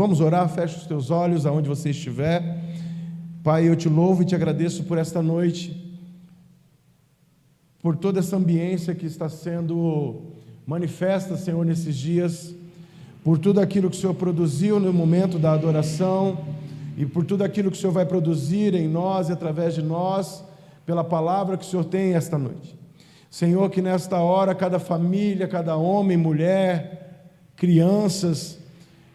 Vamos orar, fecha os teus olhos aonde você estiver. Pai, eu te louvo e te agradeço por esta noite, por toda essa ambiência que está sendo manifesta, Senhor, nesses dias, por tudo aquilo que o Senhor produziu no momento da adoração e por tudo aquilo que o Senhor vai produzir em nós e através de nós, pela palavra que o Senhor tem esta noite. Senhor, que nesta hora cada família, cada homem, mulher, crianças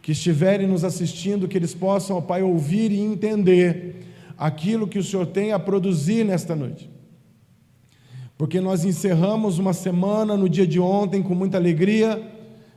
que estiverem nos assistindo, que eles possam, ó Pai, ouvir e entender aquilo que o Senhor tem a produzir nesta noite. Porque nós encerramos uma semana no dia de ontem com muita alegria,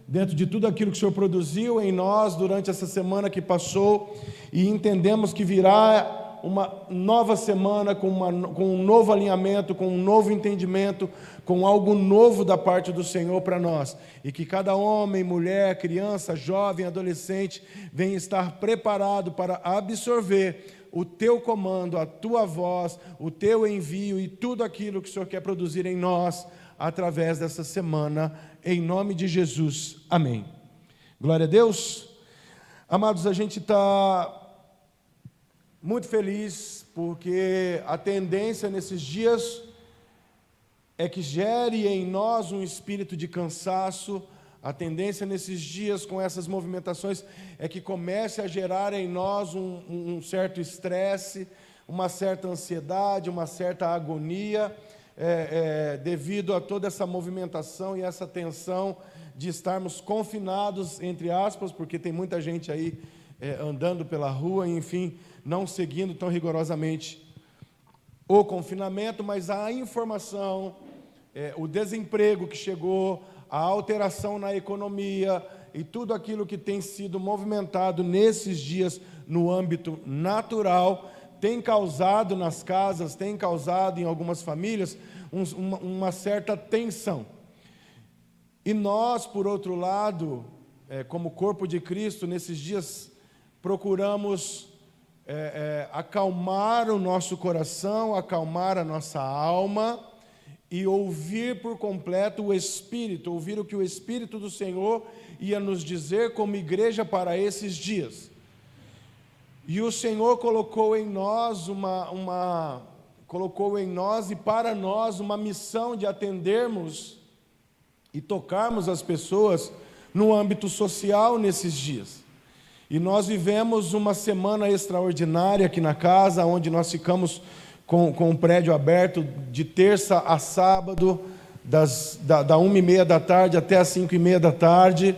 dentro de tudo aquilo que o Senhor produziu em nós durante essa semana que passou, e entendemos que virá uma nova semana com um novo alinhamento, com um novo entendimento, com algo novo da parte do Senhor para nós, e que cada homem, mulher, criança, jovem, adolescente venha estar preparado para absorver o teu comando, a tua voz, o teu envio e tudo aquilo que o Senhor quer produzir em nós através dessa semana, em nome de Jesus, amém. Glória a Deus. Amados, a gente está muito feliz, porque a tendência nesses dias é que gere em nós um espírito de cansaço. A tendência nesses dias, com essas movimentações, é que comece a gerar em nós um certo estresse, uma certa ansiedade, uma certa agonia, devido a toda essa movimentação e essa tensão de estarmos confinados, entre aspas, porque tem muita gente aí andando pela rua, enfim, não seguindo tão rigorosamente o confinamento, mas a informação, o desemprego que chegou, a alteração na economia e tudo aquilo que tem sido movimentado nesses dias no âmbito natural, tem causado nas casas, tem causado em algumas famílias uma certa tensão. E nós, por outro lado, como corpo de Cristo, nesses dias procuramos acalmar o nosso coração, acalmar a nossa alma e ouvir por completo o Espírito, ouvir o que o Espírito do Senhor ia nos dizer como igreja para esses dias. E o Senhor colocou em nós e para nós uma missão de atendermos e tocarmos as pessoas no âmbito social nesses dias. E nós vivemos uma semana extraordinária aqui na casa, onde nós ficamos com o prédio aberto de terça a sábado, da 1h30 da tarde até as 5h30 da tarde.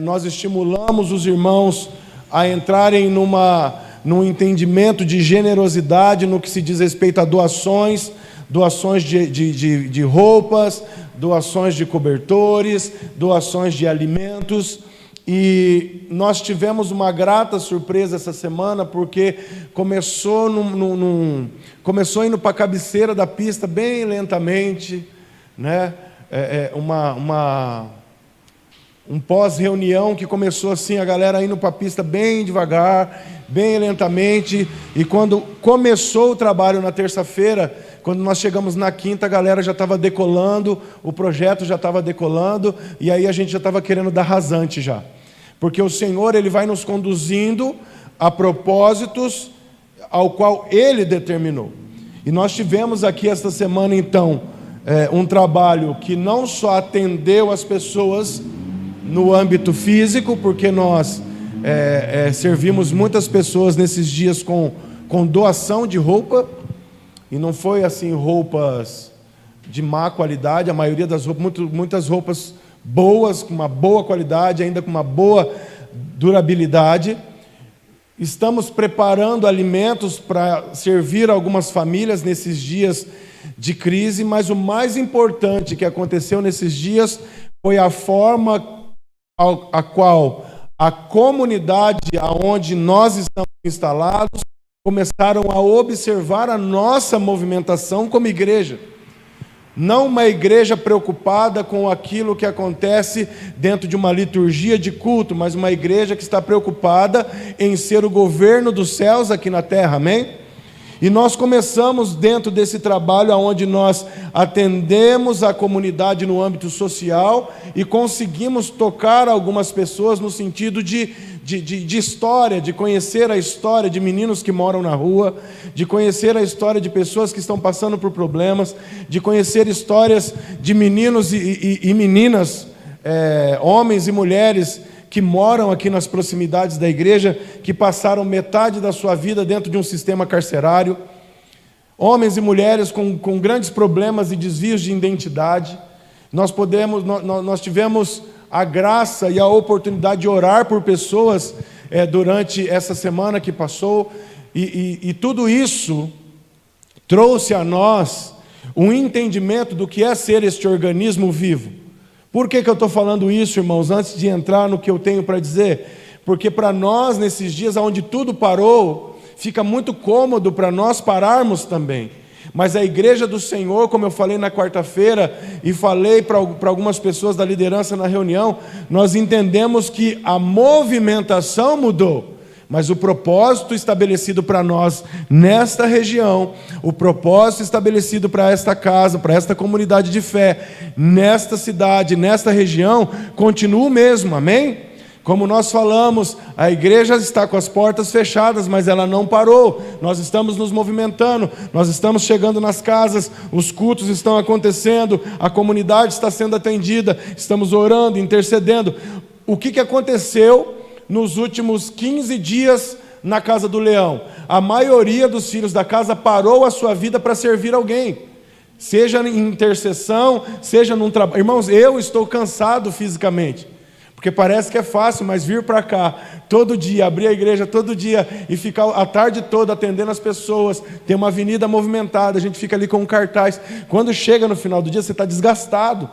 Nós estimulamos os irmãos a entrarem num entendimento de generosidade no que se diz respeito a doações de roupas, doações de cobertores, doações de alimentos. E nós tivemos uma grata surpresa essa semana, porque começou indo para a cabeceira da pista bem lentamente, né? Um pós-reunião que começou assim, a galera indo para a pista bem devagar, bem lentamente, e quando começou o trabalho na terça-feira, quando nós chegamos na quinta, a galera já estava decolando, o projeto já estava decolando, e aí a gente já estava querendo dar rasante já. Porque o Senhor, Ele vai nos conduzindo a propósitos ao qual Ele determinou. E nós tivemos aqui esta semana, então, um trabalho que não só atendeu as pessoas no âmbito físico, porque nós servimos muitas pessoas nesses dias com doação de roupa, e não foi assim roupas de má qualidade, a maioria das roupas, muitas roupas boas, com uma boa qualidade, ainda com uma boa durabilidade. Estamos preparando alimentos para servir algumas famílias nesses dias de crise, mas o mais importante que aconteceu nesses dias foi a forma a qual a comunidade aonde nós estamos instalados começaram a observar a nossa movimentação como igreja. Não uma igreja preocupada com aquilo que acontece dentro de uma liturgia de culto, mas uma igreja que está preocupada em ser o governo dos céus aqui na terra, amém? E nós começamos dentro desse trabalho onde nós atendemos a comunidade no âmbito social e conseguimos tocar algumas pessoas no sentido de de história, de conhecer a história de meninos que moram na rua, de conhecer a história de pessoas que estão passando por problemas, de conhecer histórias de meninos e meninas, homens e mulheres que moram aqui nas proximidades da igreja, que passaram metade da sua vida dentro de um sistema carcerário, homens e mulheres com grandes problemas e desvios de identidade. Nós tivemos a graça e a oportunidade de orar por pessoas durante essa semana que passou, e tudo isso trouxe a nós um entendimento do que é ser este organismo vivo. Por que eu estou falando isso, irmãos, antes de entrar no que eu tenho para dizer? Porque para nós, nesses dias onde tudo parou, fica muito cômodo para nós pararmos também. Mas a igreja do Senhor, como eu falei na quarta-feira, e falei para algumas pessoas da liderança na reunião, nós entendemos que a movimentação mudou, mas o propósito estabelecido para nós nesta região, o propósito estabelecido para esta casa, para esta comunidade de fé, nesta cidade, nesta região, continua o mesmo, amém? Como nós falamos, a igreja está com as portas fechadas, mas ela não parou. Nós estamos nos movimentando, nós estamos chegando nas casas, os cultos estão acontecendo, a comunidade está sendo atendida, estamos orando, intercedendo. O que aconteceu nos últimos 15 dias na Casa do Leão? A maioria dos filhos da casa parou a sua vida para servir alguém, seja em intercessão, seja num trabalho. Irmãos, eu estou cansado fisicamente, porque parece que é fácil, mas vir para cá todo dia, abrir a igreja todo dia e ficar a tarde toda atendendo as pessoas, tem uma avenida movimentada, a gente fica ali com um cartaz. Quando chega no final do dia, você está desgastado.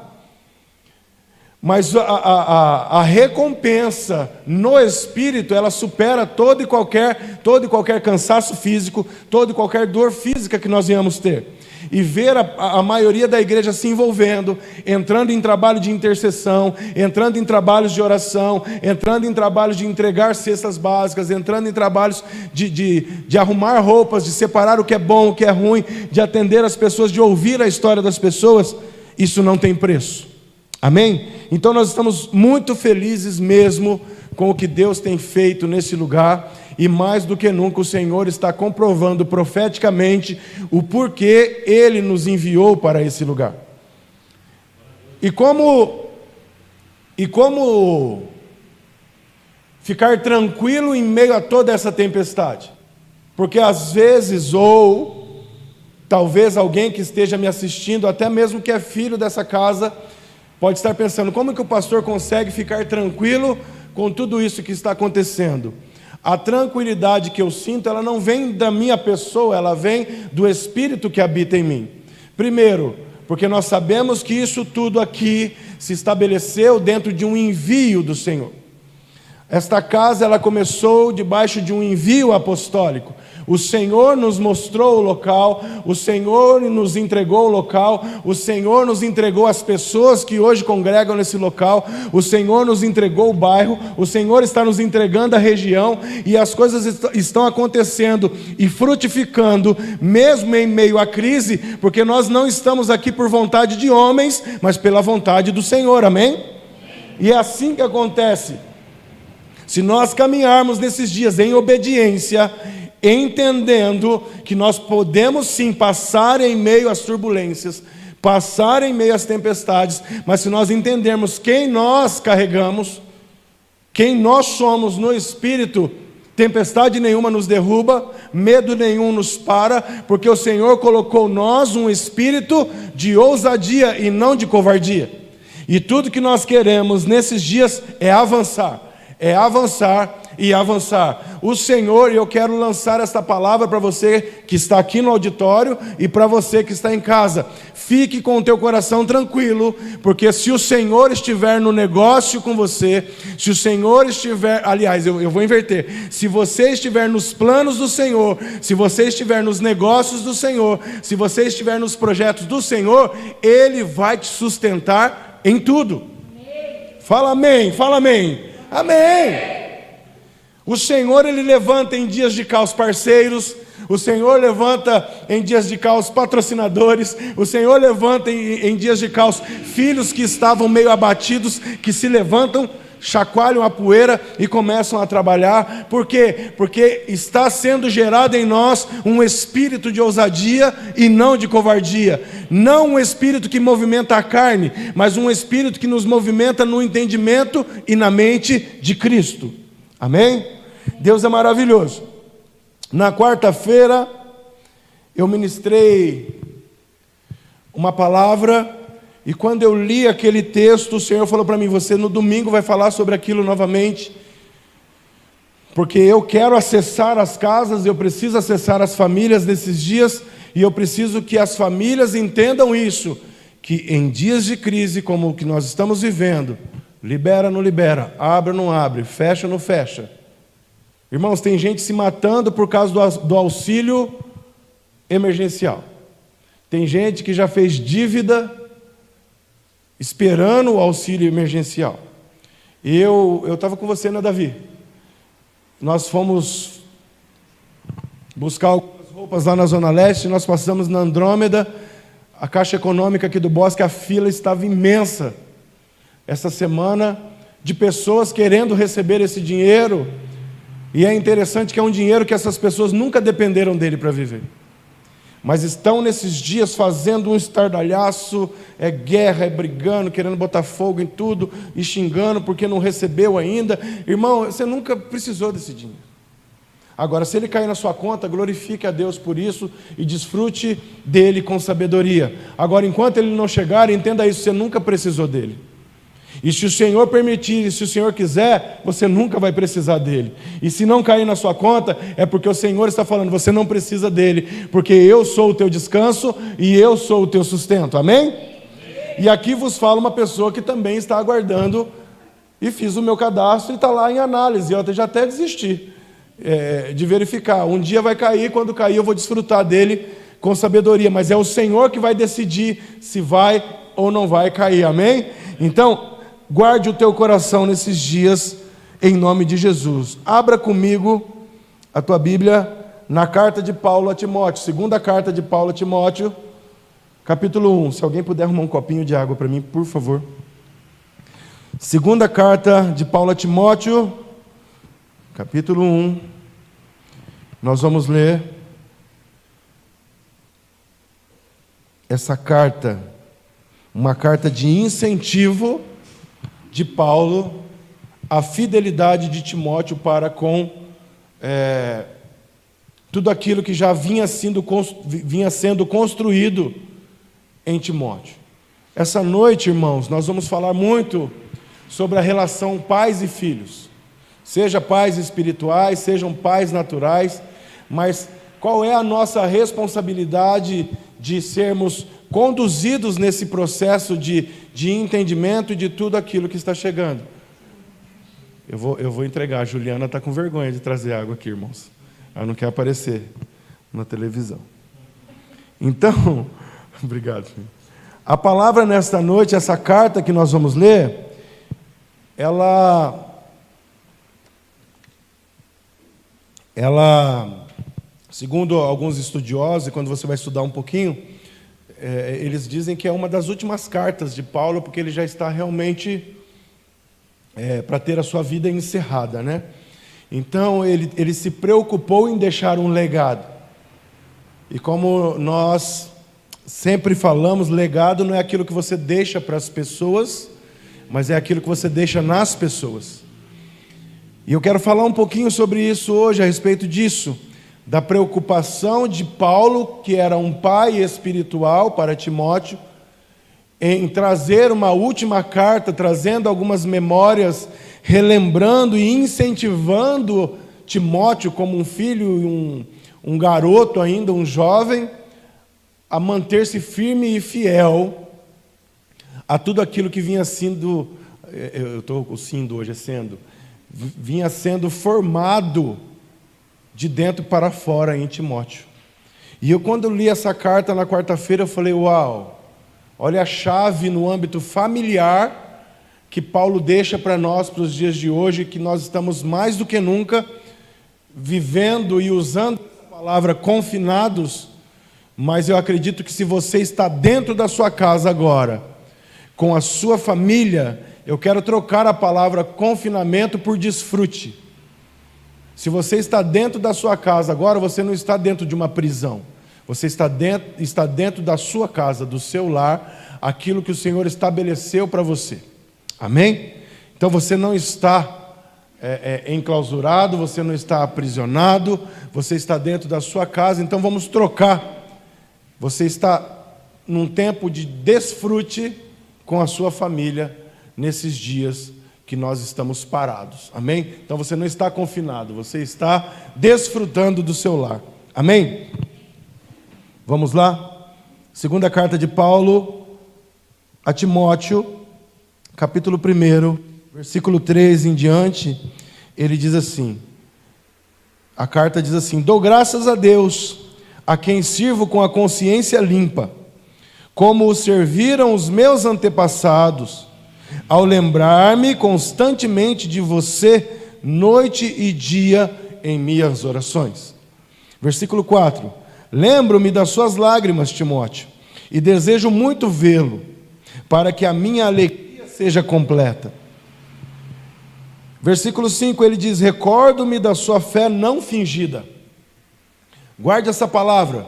Mas a recompensa no Espírito, ela supera todo e qualquer cansaço físico, toda e qualquer dor física que nós venhamos ter. E ver a maioria da igreja se envolvendo, entrando em trabalho de intercessão, entrando em trabalhos de oração, entrando em trabalhos de entregar cestas básicas, entrando em trabalhos de arrumar roupas, de separar o que é bom, o que é ruim, de atender as pessoas, de ouvir a história das pessoas, isso não tem preço. Amém? Então nós estamos muito felizes mesmo com o que Deus tem feito nesse lugar, e mais do que nunca o Senhor está comprovando profeticamente o porquê Ele nos enviou para esse lugar. E como ficar tranquilo em meio a toda essa tempestade? Porque às vezes, ou talvez alguém que esteja me assistindo, até mesmo que é filho dessa casa, pode estar pensando, como que o pastor consegue ficar tranquilo com tudo isso que está acontecendo? A tranquilidade que eu sinto, ela não vem da minha pessoa, ela vem do Espírito que habita em mim. Primeiro, porque nós sabemos que isso tudo aqui se estabeleceu dentro de um envio do Senhor. Esta casa, ela começou debaixo de um envio apostólico. O Senhor nos mostrou o local, o Senhor nos entregou o local, o Senhor nos entregou as pessoas que hoje congregam nesse local, o Senhor nos entregou o bairro, o Senhor está nos entregando a região, e as coisas estão acontecendo e frutificando, mesmo em meio à crise, porque nós não estamos aqui por vontade de homens, mas pela vontade do Senhor, amém? E é assim que acontece. Se nós caminharmos nesses dias em obediência, entendendo que nós podemos sim passar em meio às turbulências, passar em meio às tempestades, mas se nós entendermos quem nós carregamos, quem nós somos no Espírito, tempestade nenhuma nos derruba, medo nenhum nos para, porque o Senhor colocou nós um espírito de ousadia e não de covardia. E tudo que nós queremos nesses dias é avançar e avançar. O Senhor, e eu quero lançar esta palavra para você que está aqui no auditório e para você que está em casa. Fique com o teu coração tranquilo, porque se o Senhor estiver no negócio com você, se o Senhor estiver, aliás, eu vou inverter, se você estiver nos planos do Senhor, se você estiver nos negócios do Senhor, se você estiver nos projetos do Senhor, Ele vai te sustentar em tudo. Fala amém, fala amém. Amém. O Senhor, Ele levanta em dias de caos parceiros, o Senhor levanta em dias de caos patrocinadores, o Senhor levanta em dias de caos filhos que estavam meio abatidos, que se levantam chacoalham a poeira e começam a trabalhar. Por quê? Porque está sendo gerado em nós um espírito de ousadia e não de covardia. Não um espírito que movimenta a carne, mas um espírito que nos movimenta no entendimento e na mente de Cristo. Amém? Deus é maravilhoso. Na quarta-feira, eu ministrei uma palavra, e quando eu li aquele texto, o Senhor falou para mim: você no domingo vai falar sobre aquilo novamente, porque eu quero acessar as casas, eu preciso acessar as famílias nesses dias, e eu preciso que as famílias entendam isso, que em dias de crise como o que nós estamos vivendo, libera ou não libera, abre ou não abre, fecha ou não fecha. Irmãos, tem gente se matando por causa do auxílio emergencial. Tem gente que já fez dívida esperando o auxílio emergencial. Eu estava com você, né, Davi? Nós fomos buscar algumas roupas lá na Zona Leste, nós passamos na Andrômeda, a Caixa Econômica aqui do Bosque, a fila estava imensa essa semana, de pessoas querendo receber esse dinheiro, e é interessante que é um dinheiro que essas pessoas nunca dependeram dele para viver, mas estão nesses dias fazendo um estardalhaço, é guerra, é brigando, querendo botar fogo em tudo, e xingando porque não recebeu ainda. Irmão, você nunca precisou desse dinheiro. Agora, se ele cair na sua conta, glorifique a Deus por isso e desfrute dele com sabedoria. Agora, enquanto ele não chegar, entenda isso, você nunca precisou dele. E se o Senhor permitir, e se o Senhor quiser, você nunca vai precisar dele. E se não cair na sua conta, é porque o Senhor está falando: você não precisa dele, porque eu sou o teu descanso e eu sou o teu sustento. Amém? E aqui vos fala uma pessoa que também está aguardando, e fiz o meu cadastro e está lá em análise. Eu já até desisti de verificar. Um dia vai cair, quando cair eu vou desfrutar dele com sabedoria, mas é o Senhor que vai decidir se vai ou não vai cair. Amém? Então, guarde o teu coração nesses dias, em nome de Jesus. Abra comigo a tua Bíblia na carta de Paulo a Timóteo, segunda carta de Paulo a Timóteo, capítulo 1. Se alguém puder arrumar um copinho de água para mim, por favor. Segunda carta de Paulo a Timóteo, capítulo 1. Nós vamos ler essa carta, uma carta de incentivo de Paulo à fidelidade de Timóteo para com tudo aquilo que já vinha sendo construído em Timóteo. Essa noite, irmãos, nós vamos falar muito sobre a relação pais e filhos, seja pais espirituais, sejam pais naturais, mas qual é a nossa responsabilidade de sermos conduzidos nesse processo de entendimento de tudo aquilo que está chegando. Eu vou entregar, a Juliana está com vergonha de trazer água aqui, irmãos. Ela não quer aparecer na televisão. Então, obrigado, filho. A palavra nesta noite, essa carta que nós vamos ler, ela, segundo alguns estudiosos, e quando você vai estudar um pouquinho, eles dizem que é uma das últimas cartas de Paulo, porque ele já está realmente para ter a sua vida encerrada, né? Então ele se preocupou em deixar um legado. E como nós sempre falamos, legado não é aquilo que você deixa para as pessoas, mas é aquilo que você deixa nas pessoas. E eu quero falar um pouquinho sobre isso hoje, a respeito disso, da preocupação de Paulo, que era um pai espiritual para Timóteo, em trazer uma última carta, trazendo algumas memórias, relembrando e incentivando Timóteo como um filho, um garoto ainda, um jovem, a manter-se firme e fiel a tudo aquilo que vinha sendo, eu estou sendo hoje, vinha sendo formado de dentro para fora em Timóteo. E quando eu li essa carta na quarta-feira, eu falei: uau, olha a chave no âmbito familiar que Paulo deixa para nós, para os dias de hoje, que nós estamos mais do que nunca vivendo e usando essa palavra confinados, mas eu acredito que se você está dentro da sua casa agora, com a sua família, eu quero trocar a palavra confinamento por desfrute. Se você está dentro da sua casa agora, você não está dentro de uma prisão. Você está dentro da sua casa, do seu lar, aquilo que o Senhor estabeleceu para você. Amém? Então você não está enclausurado, você não está aprisionado, você está dentro da sua casa, então vamos trocar. Você está num tempo de desfrute com a sua família nesses dias que nós estamos parados. Amém? Então você não está confinado, você está desfrutando do seu lar. Amém? Vamos lá? Segunda carta de Paulo a Timóteo, capítulo 1, versículo 3 em diante, ele diz assim, a carta diz assim: dou graças a Deus, a quem sirvo com a consciência limpa, como o serviram os meus antepassados, ao lembrar-me constantemente de você, noite e dia, em minhas orações. Versículo 4: lembro-me das suas lágrimas, Timóteo, e desejo muito vê-lo, para que a minha alegria seja completa. Versículo 5, ele diz: recordo-me da sua fé não fingida. Guarde essa palavra,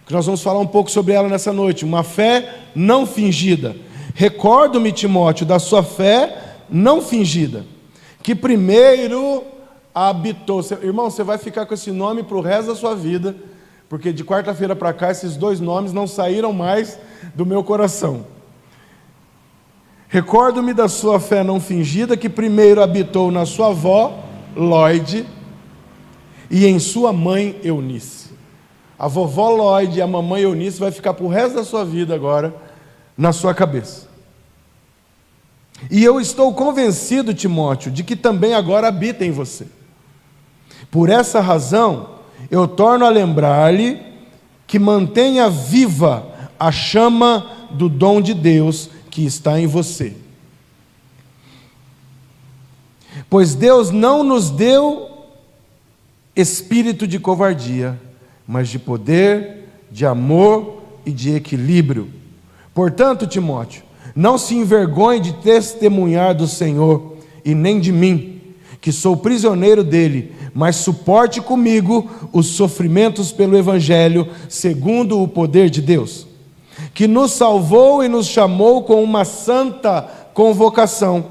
que nós vamos falar um pouco sobre ela nessa noite. Uma fé não fingida. Recordo-me, Timóteo, da sua fé não fingida, que primeiro habitou. Irmão, você vai ficar com esse nome para o resto da sua vida, porque de quarta-feira para cá esses dois nomes não saíram mais do meu coração. Recordo-me da sua fé não fingida, que primeiro habitou na sua avó, Lloyd, e em sua mãe, Eunice. A vovó Lloyd e a mamãe Eunice vai ficar para o resto da sua vida agora na sua cabeça. E eu estou convencido, Timóteo, de que também agora habita em você. Por essa razão, eu torno a lembrar-lhe que mantenha viva a chama do dom de Deus que está em você. Pois Deus não nos deu espírito de covardia, mas de poder, de amor e de equilíbrio. Portanto, Timóteo, não se envergonhe de testemunhar do Senhor, e nem de mim, que sou prisioneiro dele, mas suporte comigo os sofrimentos pelo Evangelho, segundo o poder de Deus, que nos salvou e nos chamou com uma santa convocação,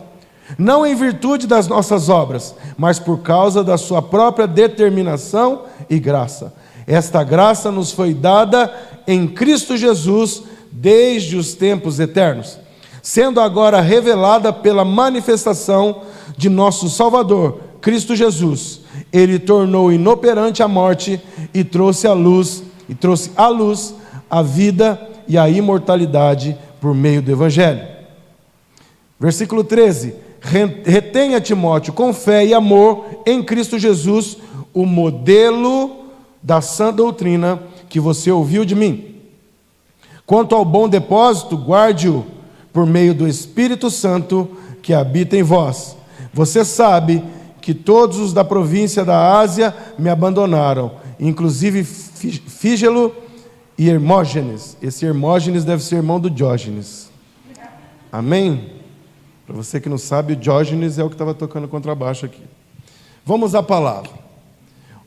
não em virtude das nossas obras, mas por causa da sua própria determinação e graça. Esta graça nos foi dada em Cristo Jesus desde os tempos eternos, sendo agora revelada pela manifestação de nosso Salvador, Cristo Jesus. Ele tornou inoperante a morte e trouxe à luz a vida e a imortalidade por meio do Evangelho. Versículo 13: retenha, Timóteo, com fé e amor em Cristo Jesus, o modelo da sã doutrina que você ouviu de mim. Quanto ao bom depósito, guarde-o por meio do Espírito Santo que habita em vós. Você sabe que todos os da província da Ásia me abandonaram, inclusive Fígelo e Hermógenes. Esse Hermógenes deve ser irmão do Diógenes. Amém? Para você que não sabe, o Diógenes é o que estava tocando contrabaixo aqui. Vamos à palavra.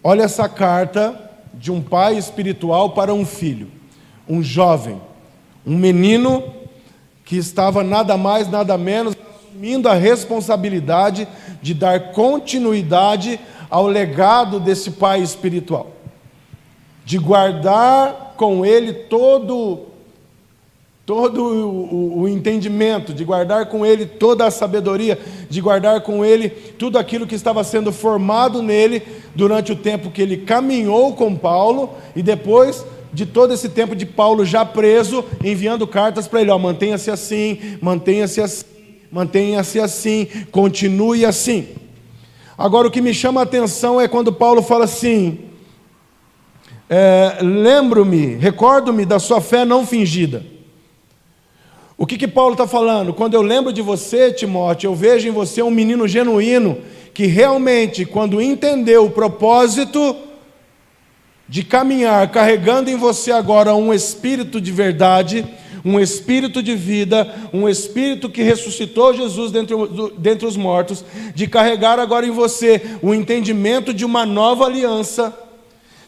Olha essa carta de um pai espiritual para um filho, um jovem, um menino que estava nada mais, nada menos assumindo a responsabilidade de dar continuidade ao legado desse pai espiritual, de guardar com ele todo o entendimento, de guardar com ele toda a sabedoria, de guardar com ele tudo aquilo que estava sendo formado nele durante o tempo que ele caminhou com Paulo, e depois de todo esse tempo de Paulo já preso, enviando cartas para ele: mantenha-se assim, mantenha-se assim, mantenha-se assim, continue assim. Agora, o que me chama a atenção é quando Paulo fala assim: lembro-me, recordo-me da sua fé não fingida. O que Paulo está falando? Quando eu lembro de você, Timóteo, eu vejo em você um menino genuíno, que realmente, quando entendeu o propósito de caminhar carregando em você agora um espírito de verdade, um espírito de vida, um espírito que ressuscitou Jesus dentre os mortos, de carregar agora em você o entendimento de uma nova aliança,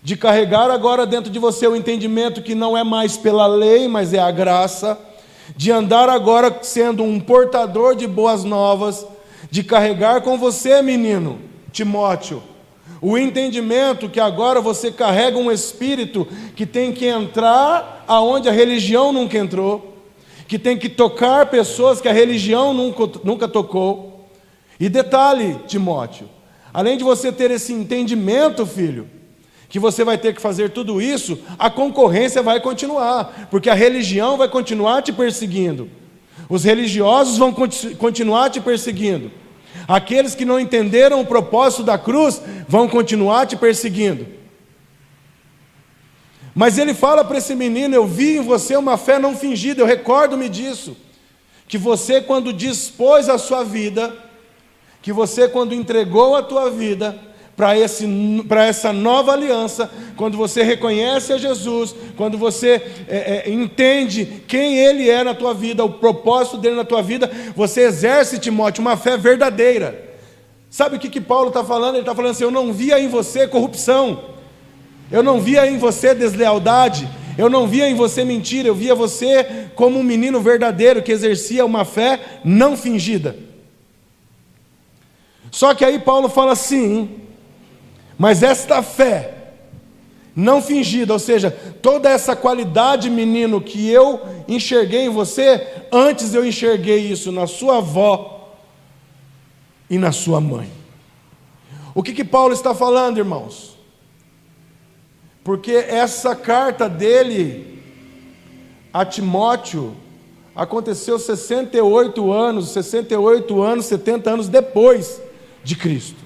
de carregar agora dentro de você o entendimento que não é mais pela lei, mas é a graça, de andar agora sendo um portador de boas novas, de carregar com você, menino Timóteo, o entendimento que agora você carrega um espírito que tem que entrar aonde a religião nunca entrou, que tem que tocar pessoas que a religião nunca tocou. E detalhe, Timóteo, além de você ter esse entendimento, filho, que você vai ter que fazer tudo isso, a concorrência vai continuar, porque a religião vai continuar te perseguindo, os religiosos vão continuar te perseguindo, aqueles que não entenderam o propósito da cruz vão continuar te perseguindo. Mas ele fala para esse menino: eu vi em você uma fé não fingida, eu recordo-me disso, que você quando dispôs a sua vida, que você quando entregou a tua vida para essa nova aliança, quando você reconhece a Jesus, quando você entende quem Ele é na tua vida, o propósito dEle na tua vida, você exerce, Timóteo, uma fé verdadeira. Sabe o que Paulo está falando? Ele está falando assim: eu não via em você corrupção, eu não via em você deslealdade, eu não via em você mentira, eu via você como um menino verdadeiro que exercia uma fé não fingida. Só que aí Paulo fala assim: mas esta fé não fingida, ou seja, toda essa qualidade, menino, que eu enxerguei em você, antes eu enxerguei isso na sua avó e na sua mãe. O que Paulo está falando, irmãos? Porque essa carta dele a Timóteo aconteceu 68 anos, 70 anos depois de Cristo.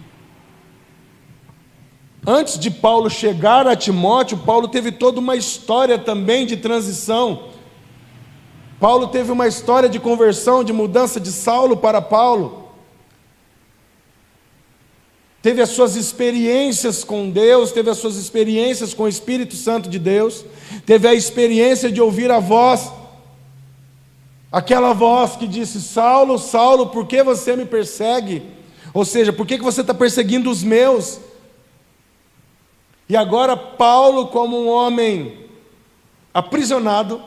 Antes de Paulo chegar a Timóteo, Paulo teve toda uma história também de transição. Paulo teve uma história de conversão, de mudança de Saulo para Paulo. Teve as suas experiências com Deus, teve as suas experiências com o Espírito Santo de Deus, teve a experiência de ouvir a voz, aquela voz que disse: Saulo, Saulo, por que você me persegue? Ou seja, por que você está perseguindo os meus? E agora Paulo, como um homem aprisionado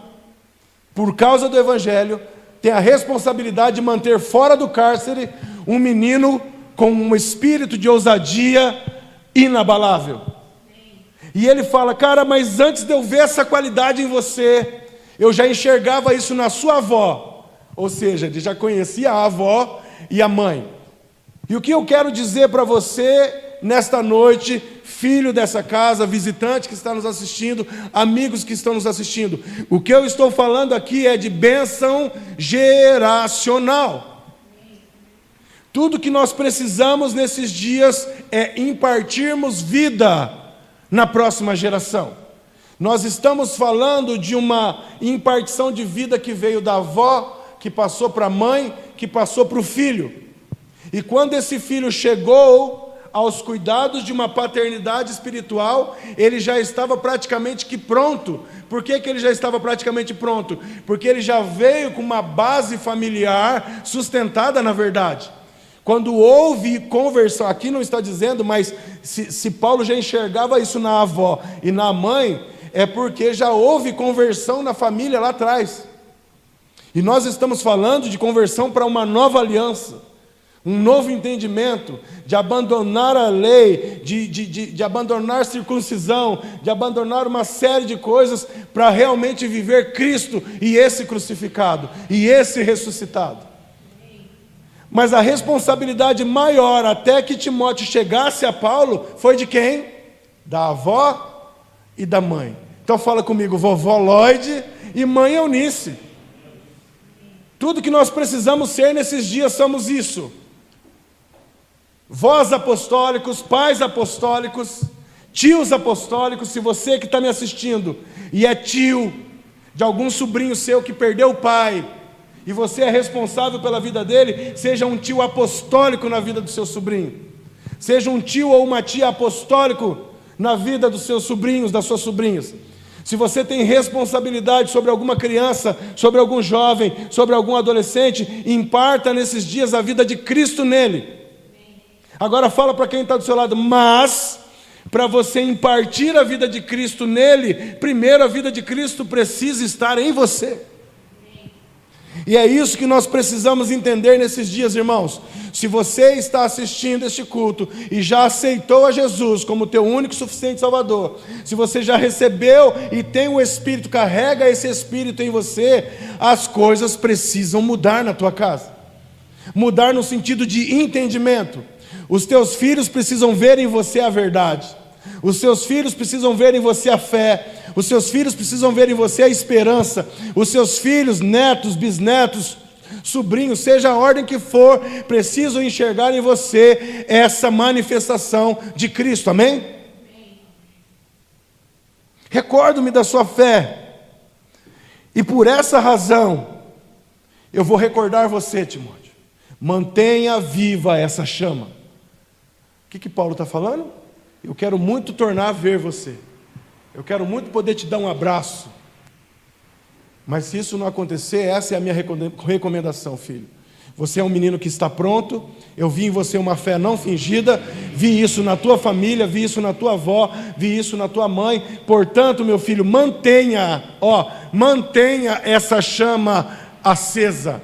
por causa do Evangelho, tem a responsabilidade de manter fora do cárcere um menino com um espírito de ousadia inabalável. E ele fala: cara, mas antes de eu ver essa qualidade em você, eu já enxergava isso na sua avó. Ou seja, ele já conhecia a avó e a mãe. E o que eu quero dizer para você nesta noite, filho dessa casa, visitante que está nos assistindo, amigos que estão nos assistindo, o que eu estou falando aqui é de bênção geracional. Tudo que nós precisamos nesses dias é impartirmos vida na próxima geração. Nós estamos falando de uma impartição de vida que veio da avó, que passou para a mãe, que passou para o filho. E quando esse filho chegou aos cuidados de uma paternidade espiritual, ele já estava praticamente que pronto. Por que ele já estava praticamente pronto? Porque ele já veio com uma base familiar sustentada na verdade. Quando houve conversão, aqui não está dizendo, mas se Paulo já enxergava isso na avó e na mãe, é porque já houve conversão na família lá atrás. E nós estamos falando de conversão para uma nova aliança, um novo entendimento, de abandonar a lei, de abandonar a circuncisão, de abandonar uma série de coisas para realmente viver Cristo e esse crucificado, e esse ressuscitado. Mas a responsabilidade maior, até que Timóteo chegasse a Paulo, foi de quem? Da avó e da mãe. Então fala comigo: vovó Lloyd e mãe Eunice. Tudo que nós precisamos ser nesses dias somos isso. Vós apostólicos, pais apostólicos, tios apostólicos. Se você que está me assistindo e é tio de algum sobrinho seu que perdeu o pai, e você é responsável pela vida dele, seja um tio apostólico na vida do seu sobrinho, seja um tio ou uma tia apostólico na vida dos seus sobrinhos, das suas sobrinhas. Se você tem responsabilidade sobre alguma criança, sobre algum jovem, sobre algum adolescente, imparta nesses dias a vida de Cristo nele. Agora fala para quem está do seu lado, mas para você impartir a vida de Cristo nele, primeiro a vida de Cristo precisa estar em você. E é isso que nós precisamos entender nesses dias, irmãos. Se você está assistindo este culto e já aceitou a Jesus como teu único e suficiente Salvador, se você já recebeu e tem o Espírito, carrega esse Espírito em você, as coisas precisam mudar na tua casa. Mudar no sentido de entendimento. Os teus filhos precisam ver em você a verdade. Os seus filhos precisam ver em você a fé. Os seus filhos precisam ver em você a esperança. Os seus filhos, netos, bisnetos, sobrinhos, seja a ordem que for, precisam enxergar em você essa manifestação de Cristo, amém? Recordo-me da sua fé, e por essa razão, eu vou recordar você, Timóteo, mantenha viva essa chama. O que Paulo está falando? Eu quero muito tornar a ver você, eu quero muito poder te dar um abraço, mas se isso não acontecer, essa é a minha recomendação, filho. Você é um menino que está pronto, eu vi em você uma fé não fingida, vi isso na tua família, vi isso na tua avó, vi isso na tua mãe, portanto, meu filho, mantenha essa chama acesa,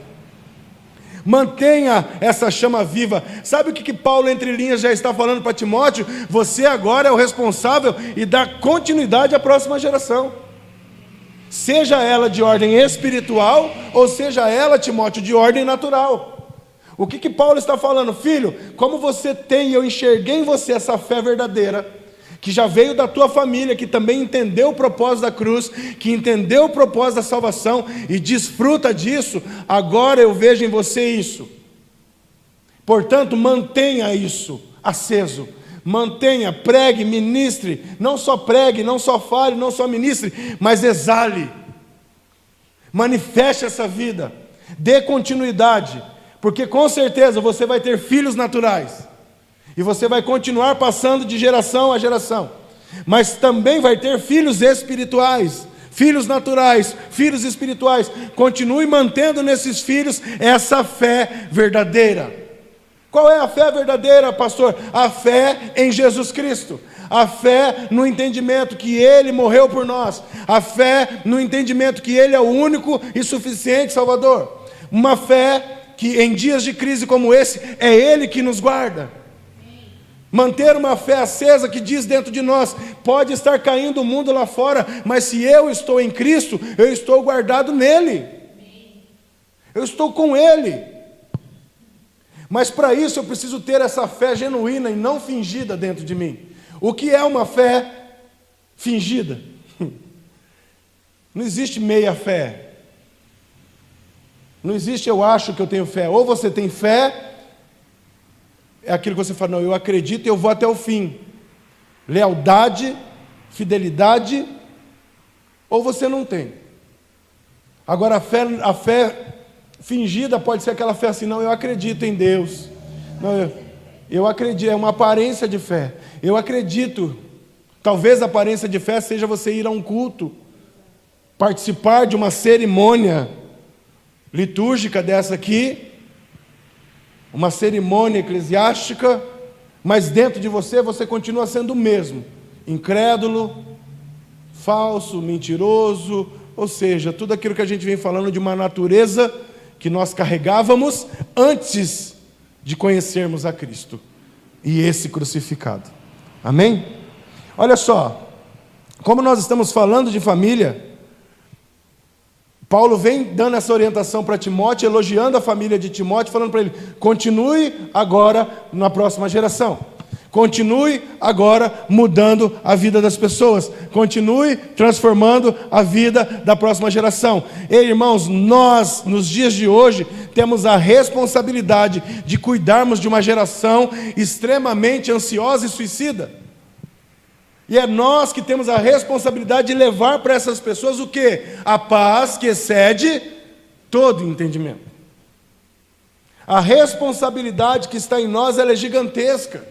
mantenha essa chama viva. Sabe o que Paulo, entre linhas, já está falando para Timóteo? Você agora é o responsável e dá continuidade à próxima geração. Seja ela de ordem espiritual, ou seja ela, Timóteo, de ordem natural. O que Paulo está falando? Filho, como você tem, eu enxerguei em você essa fé verdadeira, que já veio da tua família, que também entendeu o propósito da cruz, que entendeu o propósito da salvação, e desfruta disso, agora eu vejo em você isso. Portanto, mantenha isso aceso. Mantenha, pregue, ministre, não só pregue, não só fale, não só ministre, mas exale, manifeste essa vida, dê continuidade, porque com certeza você vai ter filhos naturais, e você vai continuar passando de geração a geração, mas também vai ter filhos espirituais, filhos naturais, filhos espirituais. Continue mantendo nesses filhos essa fé verdadeira. Qual é a fé verdadeira, pastor? A fé em Jesus Cristo, a fé no entendimento que Ele morreu por nós, a fé no entendimento que Ele é o único e suficiente Salvador, uma fé que em dias de crise como esse, é Ele que nos guarda. Manter uma fé acesa que diz dentro de nós, pode estar caindo o mundo lá fora, mas se eu estou em Cristo, eu estou guardado nele, eu estou com Ele. Mas para isso eu preciso ter essa fé genuína e não fingida dentro de mim. O que é uma fé fingida? Não existe meia fé. Não existe eu acho que eu tenho fé. Ou você tem fé, é aquilo que você fala, não, eu acredito e eu vou até o fim. Lealdade, fidelidade, ou você não tem. Agora a fé fingida pode ser aquela fé assim, não, eu acredito em Deus, não, eu acredito, é uma aparência de fé, eu acredito. Talvez a aparência de fé seja você ir a um culto, participar de uma cerimônia litúrgica dessa aqui, uma cerimônia eclesiástica, mas dentro de você, você continua sendo o mesmo, incrédulo, falso, mentiroso, ou seja, tudo aquilo que a gente vem falando de uma natureza que nós carregávamos antes de conhecermos a Cristo e esse crucificado. Amém? Olha só, como nós estamos falando de família, Paulo vem dando essa orientação para Timóteo, elogiando a família de Timóteo, falando para ele, continue agora na próxima geração. Continue agora mudando a vida das pessoas. Continue transformando a vida da próxima geração. Ei, irmãos, nós, nos dias de hoje, temos a responsabilidade de cuidarmos de uma geração extremamente ansiosa e suicida. E é nós que temos a responsabilidade de levar para essas pessoas o quê? A paz que excede todo entendimento. A responsabilidade que está em nós, ela é gigantesca.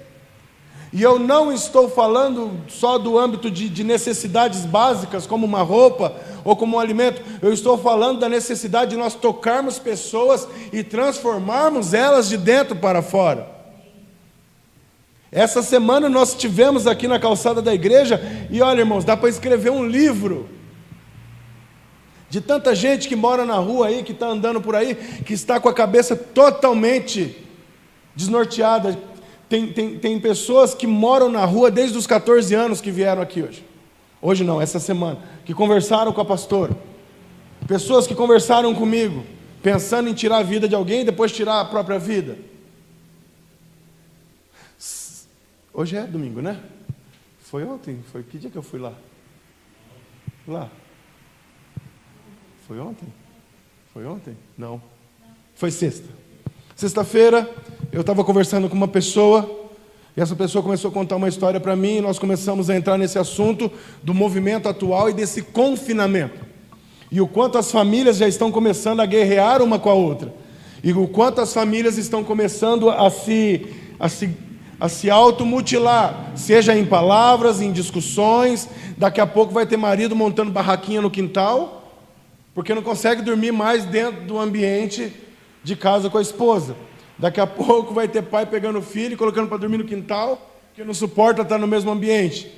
E eu não estou falando só do âmbito de necessidades básicas, como uma roupa ou como um alimento. Eu estou falando da necessidade de nós tocarmos pessoas e transformarmos elas de dentro para fora. Essa semana nós estivemos aqui na calçada da igreja e olha, irmãos, dá para escrever um livro de tanta gente que mora na rua aí, que está andando por aí, que está com a cabeça totalmente desnorteada. Tem pessoas que moram na rua desde os 14 anos que vieram aqui hoje. Hoje não, essa semana. Que conversaram com a pastora. Pessoas que conversaram comigo, pensando em tirar a vida de alguém e depois tirar a própria vida. Hoje é domingo, né? Foi ontem? Foi que dia que eu fui lá? Lá. Foi ontem? Foi ontem? Não. Foi sexta. Sexta-feira, eu estava conversando com uma pessoa, e essa pessoa começou a contar uma história para mim, e nós começamos a entrar nesse assunto do movimento atual e desse confinamento. E o quanto as famílias já estão começando a guerrear uma com a outra. E o quanto as famílias estão começando a se automutilar, seja em palavras, em discussões. Daqui a pouco vai ter marido montando barraquinha no quintal, porque não consegue dormir mais dentro do ambiente de casa com a esposa. Daqui a pouco vai ter pai pegando o filho e colocando para dormir no quintal, porque não suporta estar no mesmo ambiente.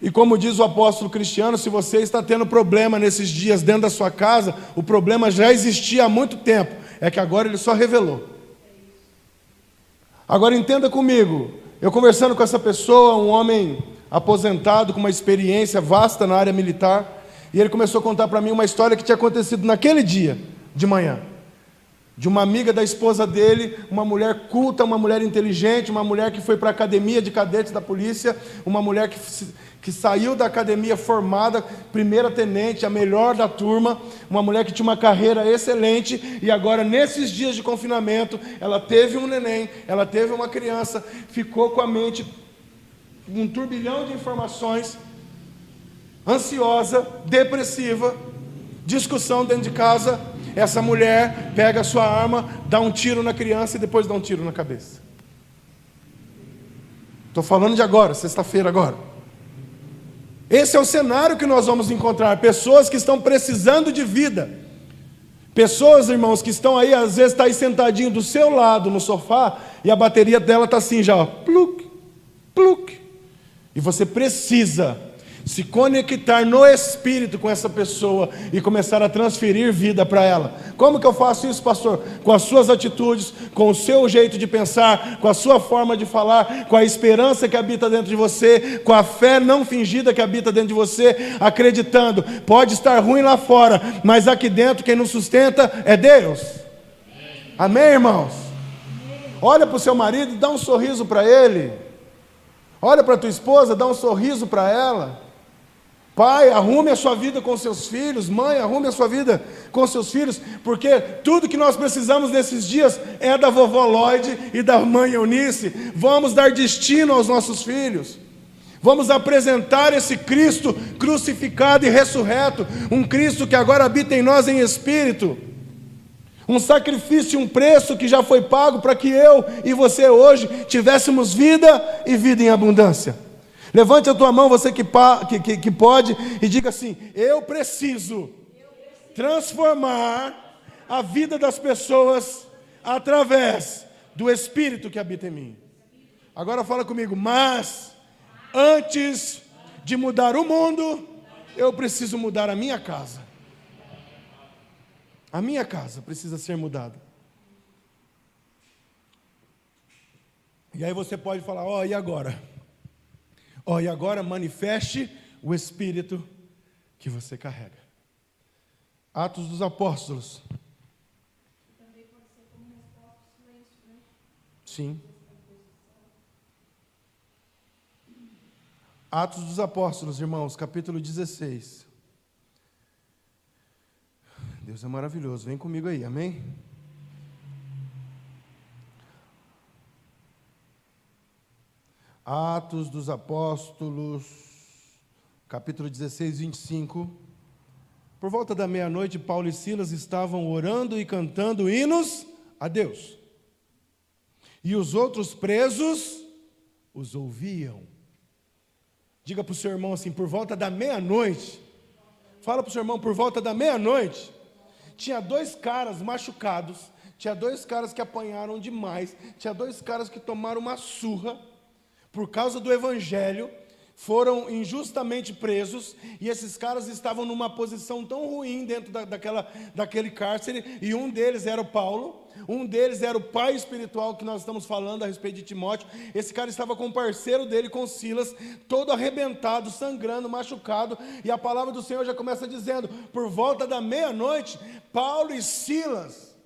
E como diz o apóstolo Cristiano, se você está tendo problema nesses dias dentro da sua casa, o problema já existia há muito tempo, é que agora ele só revelou. Agora entenda comigo, eu conversando com essa pessoa, um homem aposentado com uma experiência vasta na área militar, e ele começou a contar para mim uma história que tinha acontecido naquele dia de manhã, de uma amiga da esposa dele, uma mulher culta, uma mulher inteligente, uma mulher que foi para a academia de cadetes da polícia, uma mulher que saiu da academia formada, primeira tenente, a melhor da turma, uma mulher que tinha uma carreira excelente, e agora nesses dias de confinamento, ela teve um neném, ela teve uma criança, ficou com a mente, um turbilhão de informações, ansiosa, depressiva, discussão dentro de casa. Essa mulher pega a sua arma, dá um tiro na criança e depois dá um tiro na cabeça. Estou falando de agora, sexta-feira agora. Esse é o cenário que nós vamos encontrar. Pessoas que estão precisando de vida. Pessoas, irmãos, que estão aí, às vezes está aí sentadinho do seu lado no sofá e a bateria dela está assim já, ó, pluk, pluk. E você precisa se conectar no Espírito com essa pessoa e começar a transferir vida para ela. Como que eu faço isso, pastor? Com as suas atitudes, com o seu jeito de pensar, com a sua forma de falar, com a esperança que habita dentro de você, com a fé não fingida que habita dentro de você, acreditando, pode estar ruim lá fora, mas aqui dentro quem nos sustenta é Deus. Amém, irmãos? Olha para o seu marido e dá um sorriso para ele. Olha para a tua esposa, dá um sorriso para ela. Pai, arrume a sua vida com seus filhos. Mãe, arrume a sua vida com seus filhos, porque tudo que nós precisamos nesses dias é da vovó Lloyd e da mãe Eunice. Vamos dar destino aos nossos filhos. Vamos apresentar esse Cristo crucificado e ressurreto, um Cristo que agora habita em nós em espírito. Um sacrifício, um preço que já foi pago para que eu e você hoje tivéssemos vida e vida em abundância. Levante a tua mão, você que pode, e diga assim: eu preciso transformar a vida das pessoas através do Espírito que habita em mim. Agora fala comigo: mas antes de mudar o mundo, eu preciso mudar a minha casa. A minha casa precisa ser mudada. E aí você pode falar: ó, e agora? Ó, e agora manifeste o Espírito que você carrega. Atos dos Apóstolos. Também pode ser como resposta ao silêncio, né? Sim. Atos dos Apóstolos, irmãos, capítulo 16. Deus é maravilhoso, vem comigo aí, amém? Atos dos Apóstolos, capítulo 16, 25. Por volta da meia-noite, Paulo e Silas estavam orando e cantando hinos a Deus. E os outros presos os ouviam. Diga para o seu irmão assim, por volta da meia-noite, fala para o seu irmão, por volta da meia-noite, tinha 2 caras machucados, tinha 2 caras que apanharam demais, tinha 2 caras que tomaram uma surra, por causa do evangelho, foram injustamente presos, e esses caras estavam numa posição tão ruim dentro daquele cárcere, e um deles era o Paulo, um deles era o pai espiritual que nós estamos falando a respeito de Timóteo. Esse cara estava com o parceiro dele, com Silas, todo arrebentado, sangrando, machucado, e a palavra do Senhor já começa dizendo, por volta da meia-noite, Paulo e Silas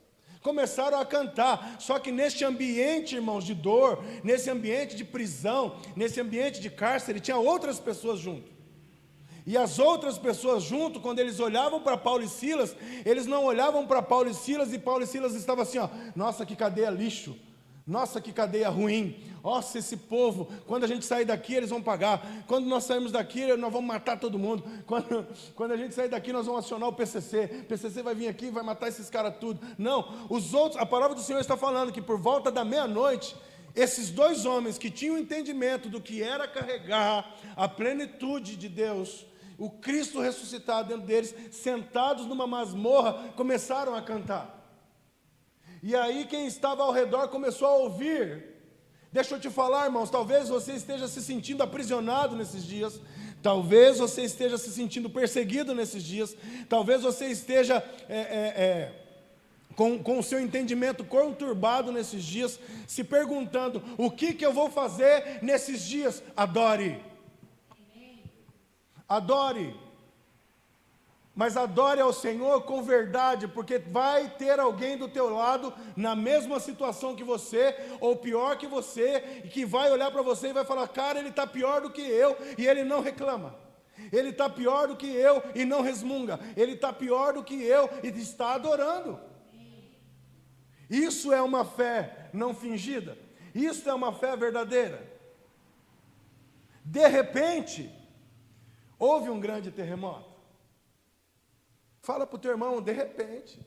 começaram a cantar, só que neste ambiente, irmãos, de dor, nesse ambiente de prisão, nesse ambiente de cárcere, tinha outras pessoas junto. E as outras pessoas junto, quando eles olhavam para Paulo e Silas, eles não olhavam para Paulo e Silas estavam assim, ó, nossa, que cadeia lixo, nossa, que cadeia ruim, nossa, esse povo, quando a gente sair daqui, eles vão pagar, quando nós sairmos daqui, nós vamos matar todo mundo, quando a gente sair daqui, nós vamos acionar o PCC vai vir aqui e vai matar esses caras tudo. Não, os outros, a palavra do Senhor está falando que por volta da meia-noite, esses 2 homens que tinham entendimento do que era carregar a plenitude de Deus, o Cristo ressuscitado dentro deles, sentados numa masmorra, começaram a cantar. E aí quem estava ao redor começou a ouvir. Deixa eu te falar, irmãos, talvez você esteja se sentindo aprisionado nesses dias, talvez você esteja se sentindo perseguido nesses dias, talvez você esteja com o seu entendimento conturbado nesses dias, se perguntando, o que eu vou fazer nesses dias? Adore. Adore. Mas adore ao Senhor com verdade, porque vai ter alguém do teu lado na mesma situação que você, ou pior que você, e que vai olhar para você e vai falar, cara, ele está pior do que eu, e ele não reclama. Ele está pior do que eu e não resmunga. Ele está pior do que eu e está adorando. Isso é uma fé não fingida. Isso é uma fé verdadeira. De repente, houve um grande terremoto. Fala para o teu irmão, de repente.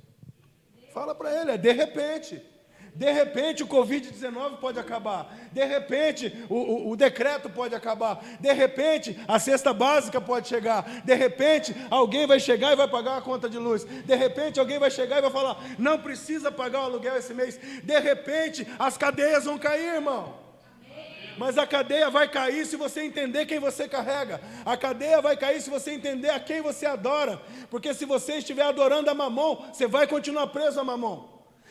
Fala para ele, de repente. De repente o Covid-19 pode acabar. De repente o decreto pode acabar. De repente a cesta básica pode chegar. De repente alguém vai chegar e vai pagar a conta de luz. De repente alguém vai chegar e vai falar, não precisa pagar o aluguel esse mês. De repente as cadeias vão cair, irmão. Mas a cadeia vai cair se você entender quem você carrega. A cadeia vai cair se você entender a quem você adora. Porque se você estiver adorando a Mamon, você vai continuar preso a Mamon.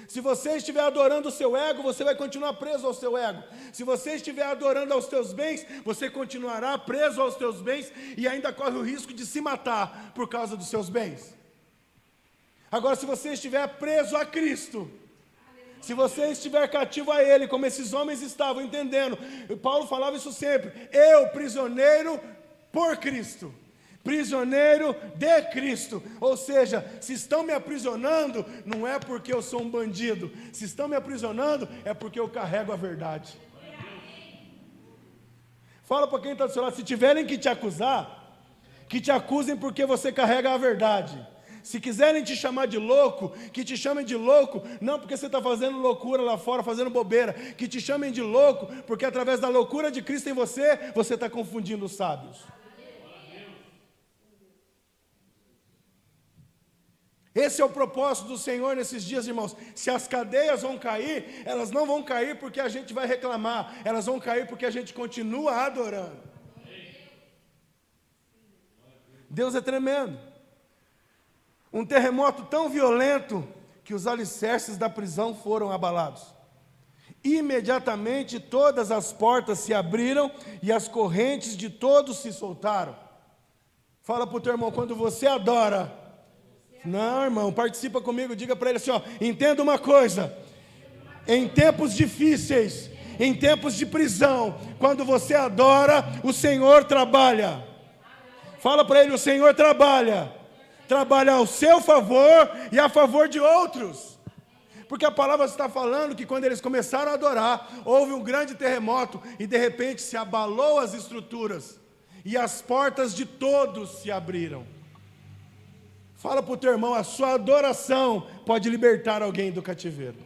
Se você estiver adorando o seu ego, você vai continuar preso ao seu ego. Se você estiver adorando aos teus bens, você continuará preso aos teus bens e ainda corre o risco de se matar por causa dos seus bens. Agora, se você estiver preso a Cristo, se você estiver cativo a Ele, como esses homens estavam entendendo, Paulo falava isso sempre, eu, prisioneiro por Cristo, prisioneiro de Cristo, ou seja, se estão me aprisionando, não é porque eu sou um bandido, se estão me aprisionando, é porque eu carrego a verdade. Fala para quem está do seu lado, se tiverem que te acusar, que te acusem porque você carrega a verdade. Se quiserem te chamar de louco, que te chamem de louco, não porque você está fazendo loucura lá fora, fazendo bobeira, que te chamem de louco, porque através da loucura de Cristo em você, você está confundindo os sábios. Esse é o propósito do Senhor nesses dias, irmãos. Se as cadeias vão cair, elas não vão cair porque a gente vai reclamar, elas vão cair porque a gente continua adorando. Deus é tremendo. Um terremoto tão violento que os alicerces da prisão foram abalados. Imediatamente todas as portas se abriram e as correntes de todos se soltaram. Fala para o teu irmão, quando você adora, não, irmão, participa comigo, diga para ele assim, ó, entenda uma coisa, em tempos difíceis, em tempos de prisão, quando você adora, o Senhor trabalha. Fala para ele, o Senhor trabalha ao seu favor e a favor de outros. Porque a palavra está falando que quando eles começaram a adorar, houve um grande terremoto e de repente se abalou as estruturas e as portas de todos se abriram. Fala para o teu irmão, a sua adoração pode libertar alguém do cativeiro.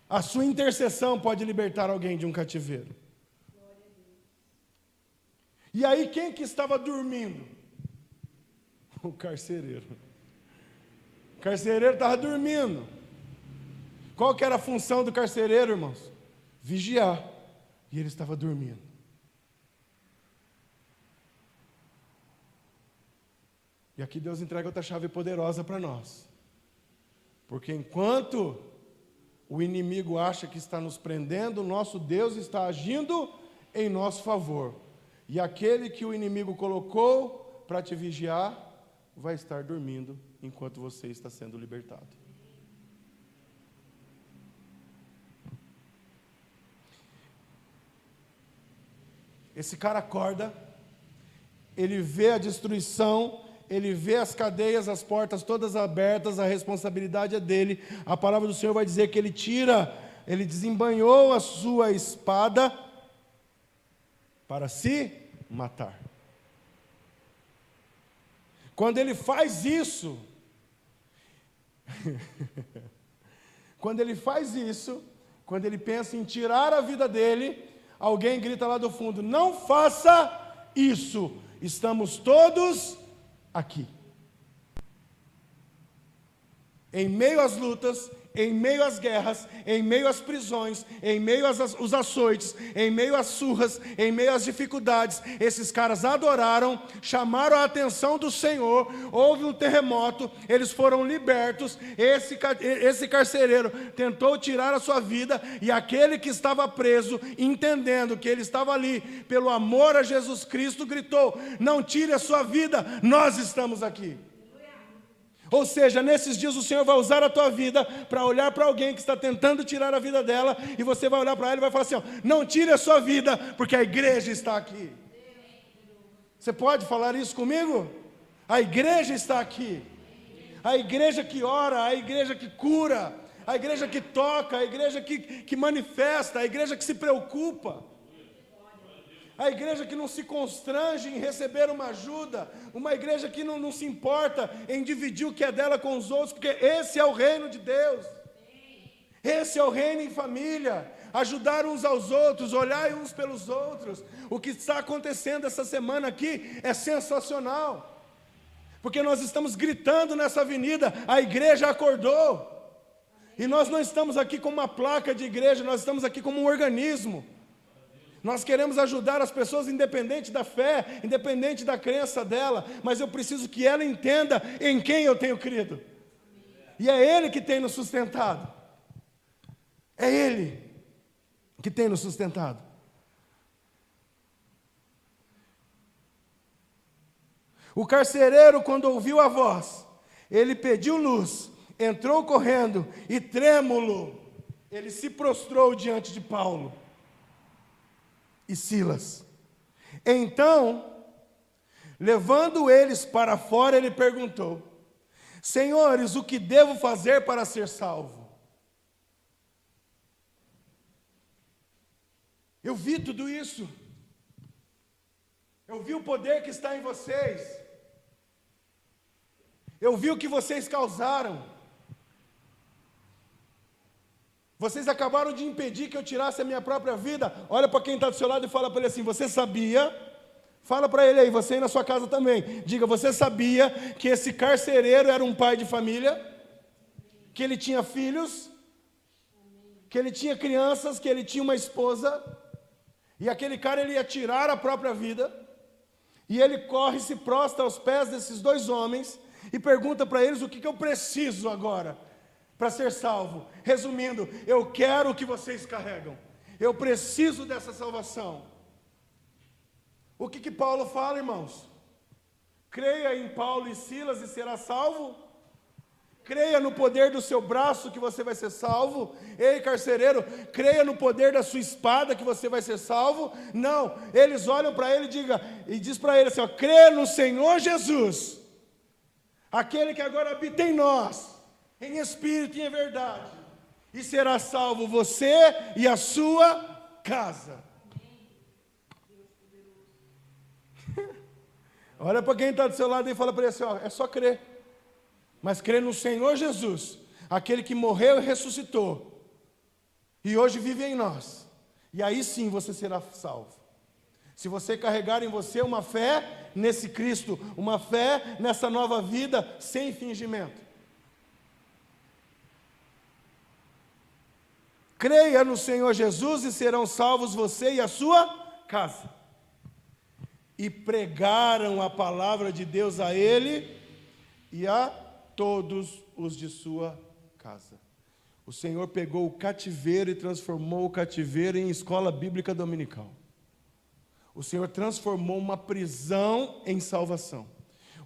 A sua intercessão pode libertar alguém de um cativeiro. E aí quem que estava dormindo? O carcereiro. O carcereiro estava dormindo. Qual que era a função do carcereiro, irmãos? Vigiar. E ele estava dormindo. E aqui Deus entrega outra chave poderosa para nós. Porque enquanto o inimigo acha que está nos prendendo, o nosso Deus está agindo em nosso favor. E aquele que o inimigo colocou para te vigiar, vai estar dormindo enquanto você está sendo libertado. Esse cara acorda, ele vê a destruição, ele vê as cadeias, as portas todas abertas, a responsabilidade é dele. A palavra do Senhor vai dizer que ele desembanhou a sua espada para se matar. Quando ele faz isso, quando ele pensa em tirar a vida dele, alguém grita lá do fundo: não faça isso, estamos todos aqui. Em meio às lutas, em meio às guerras, em meio às prisões, em meio aos açoites, em meio às surras, em meio às dificuldades, esses caras adoraram, chamaram a atenção do Senhor, houve um terremoto, eles foram libertos, esse carcereiro tentou tirar a sua vida, e aquele que estava preso, entendendo que ele estava ali, pelo amor a Jesus Cristo, gritou: não tire a sua vida, nós estamos aqui. Ou seja, nesses dias o Senhor vai usar a tua vida para olhar para alguém que está tentando tirar a vida dela, e você vai olhar para ela e vai falar assim: ó, não tire a sua vida, porque a igreja está aqui. Você pode falar isso comigo? A igreja está aqui. A igreja que ora, a igreja que cura, a igreja que toca, a igreja que manifesta, a igreja que se preocupa. A igreja que não se constrange em receber uma ajuda, uma igreja que não se importa em dividir o que é dela com os outros, porque esse é o reino de Deus. Esse é o reino em família, ajudar uns aos outros, olhar uns pelos outros. O que está acontecendo essa semana aqui é sensacional, porque nós estamos gritando nessa avenida: a igreja acordou. E nós não estamos aqui como uma placa de igreja, nós estamos aqui como um organismo. Nós queremos ajudar as pessoas independente da fé, independente da crença dela, mas eu preciso que ela entenda em quem eu tenho crido. E é Ele que tem nos sustentado. É Ele que tem nos sustentado. O carcereiro, quando ouviu a voz, ele pediu luz, entrou correndo e, trêmulo, ele se prostrou diante de Paulo e Silas. Então, levando eles para fora, ele perguntou: senhores, o que devo fazer para ser salvo? Eu vi tudo isso. Eu vi o poder que está em vocês. Eu vi o que vocês causaram. Vocês acabaram de impedir que eu tirasse a minha própria vida. Olha para quem está do seu lado e fala para ele assim: você sabia? Fala para ele aí, você aí na sua casa também. Diga: você sabia que esse carcereiro era um pai de família? Que ele tinha filhos? Que ele tinha crianças? Que ele tinha uma esposa? E aquele cara, ele ia tirar a própria vida. E ele corre e se prostra aos pés desses dois homens e pergunta para eles: o que eu preciso agora para ser salvo? Resumindo, eu quero o que vocês carregam. Eu preciso dessa salvação. O que Paulo fala, irmãos? Creia em Paulo e Silas e será salvo? Creia no poder do seu braço que você vai ser salvo? Ei, carcereiro, creia no poder da sua espada que você vai ser salvo? Não, eles olham para ele e diz para ele assim: ó, crê no Senhor Jesus, aquele que agora habita em nós, em espírito e em verdade, e será salvo você e a sua casa. Olha para quem está do seu lado e fala para ele assim: ó, é só crer, mas crer no Senhor Jesus, aquele que morreu e ressuscitou, e hoje vive em nós, e aí sim você será salvo. Se você carregar em você uma fé nesse Cristo, uma fé nessa nova vida, sem fingimento. Creia no Senhor Jesus e serão salvos você e a sua casa. E pregaram a palavra de Deus a ele e a todos os de sua casa. O Senhor pegou o cativeiro e transformou o cativeiro em escola bíblica dominical. O Senhor transformou uma prisão em salvação.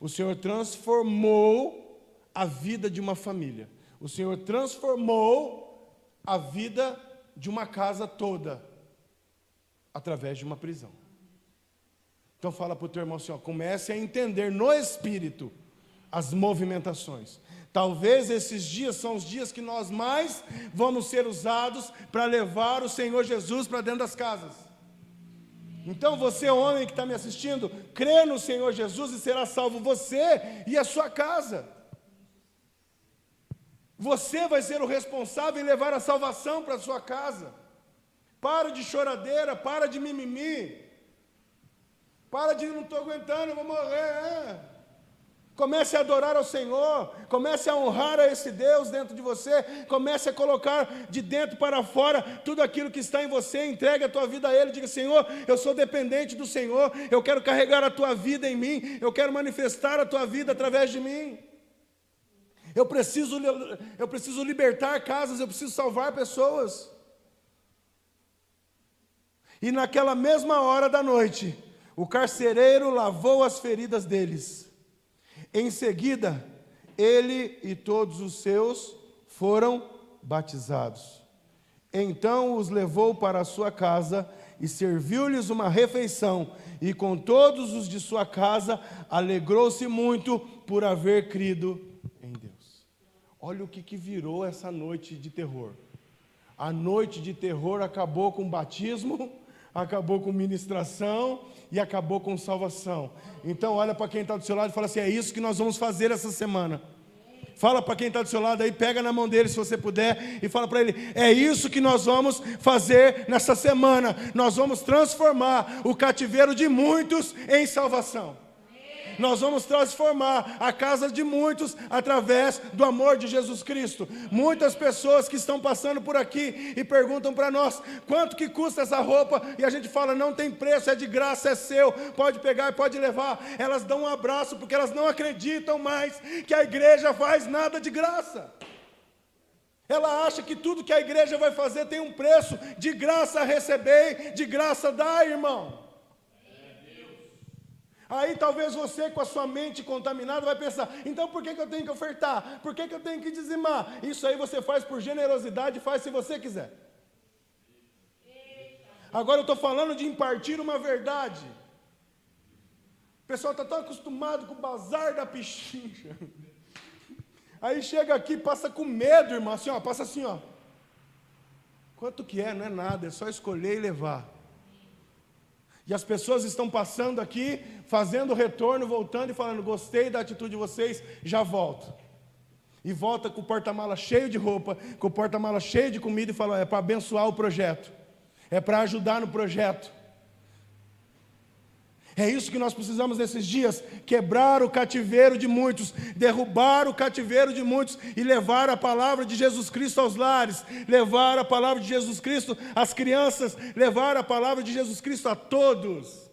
O Senhor transformou a vida de uma família. O Senhor transformou a vida de uma casa toda através de uma prisão. Então fala para o teu irmão assim, ó, comece a entender no Espírito as movimentações. Talvez esses dias são os dias que nós mais vamos ser usados para levar o Senhor Jesus para dentro das casas. Então você, homem que está me assistindo, crê no Senhor Jesus e será salvo você e a sua casa. Você vai ser o responsável em levar a salvação para a sua casa. Para de choradeira, para de mimimi. Para de não estou aguentando, eu vou morrer. Comece a adorar ao Senhor, comece a honrar a esse Deus dentro de você, comece a colocar de dentro para fora tudo aquilo que está em você, entregue a tua vida a Ele, diga, Senhor, eu sou dependente do Senhor, eu quero carregar a tua vida em mim, eu quero manifestar a tua vida através de mim. Eu preciso libertar casas, eu preciso salvar pessoas. E naquela mesma hora da noite, o carcereiro lavou as feridas deles. Em seguida, ele e todos os seus foram batizados. Então os levou para a sua casa e serviu-lhes uma refeição. E com todos os de sua casa, alegrou-se muito por haver crido em Deus. Olha o que virou essa noite de terror. A noite de terror acabou com batismo, acabou com ministração e acabou com salvação. Então olha para quem está do seu lado e fala assim, é isso que nós vamos fazer essa semana. Fala para quem está do seu lado aí, pega na mão dele se você puder e fala para ele, é isso que nós vamos fazer nessa semana. Nós vamos transformar o cativeiro de muitos em salvação. Nós vamos transformar a casa de muitos através do amor de Jesus Cristo. Muitas pessoas que estão passando por aqui e perguntam para nós, quanto que custa essa roupa? E a gente fala, não tem preço, é de graça, é seu, pode pegar e pode levar. Elas dão um abraço porque elas não acreditam mais que a igreja faz nada de graça. Ela acha que tudo que a igreja vai fazer tem um preço, de graça receber, de graça dar, irmão. Aí talvez você com a sua mente contaminada vai pensar, então por que eu tenho que ofertar? Por que eu tenho que dizimar? Isso aí você faz por generosidade, faz se você quiser. Agora eu estou falando de impartir uma verdade. O pessoal está tão acostumado com o bazar da pichincha. Aí chega aqui, passa com medo, irmão, assim, ó, passa assim, ó. Quanto que é? Não é nada, é só escolher e levar. E as pessoas estão passando aqui, fazendo retorno, voltando e falando, gostei da atitude de vocês, já volto. E volta com o porta-mala cheio de roupa, com o porta-mala cheio de comida e fala, é para abençoar o projeto, é para ajudar no projeto. É isso que nós precisamos nesses dias, quebrar o cativeiro de muitos, derrubar o cativeiro de muitos e levar a palavra de Jesus Cristo aos lares, levar a palavra de Jesus Cristo às crianças, levar a palavra de Jesus Cristo a todos.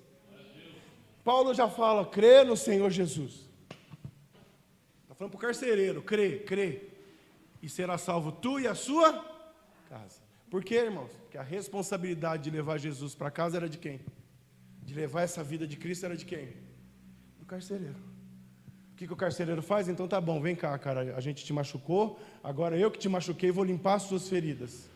Paulo já fala, crê no Senhor Jesus. Está falando para o carcereiro, crê, e será salvo tu e a sua casa. Por quê, irmãos? Porque a responsabilidade de levar Jesus para casa era de quem? De levar essa vida de Cristo era de quem? Do carcereiro. O que o carcereiro faz? Então tá bom, vem cá, cara, a gente te machucou, agora eu que te machuquei vou limpar as suas feridas.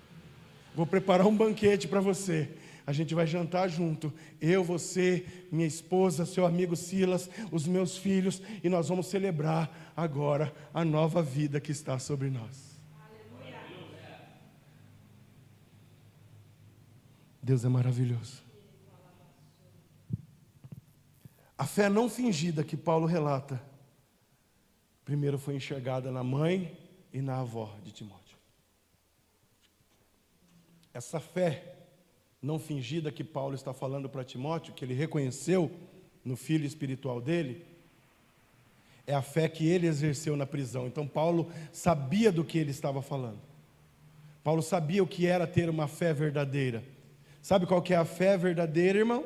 Vou preparar um banquete para você. A gente vai jantar junto, eu, você, minha esposa, seu amigo Silas, os meus filhos, e nós vamos celebrar agora a nova vida que está sobre nós. Aleluia. Deus é maravilhoso. A fé não fingida que Paulo relata, primeiro foi enxergada na mãe e na avó de Timóteo. Essa fé não fingida que Paulo está falando para Timóteo, que ele reconheceu no filho espiritual dele, é a fé que ele exerceu na prisão. Então Paulo sabia do que ele estava falando. Paulo sabia o que era ter uma fé verdadeira. Sabe qual que é a fé verdadeira, irmão?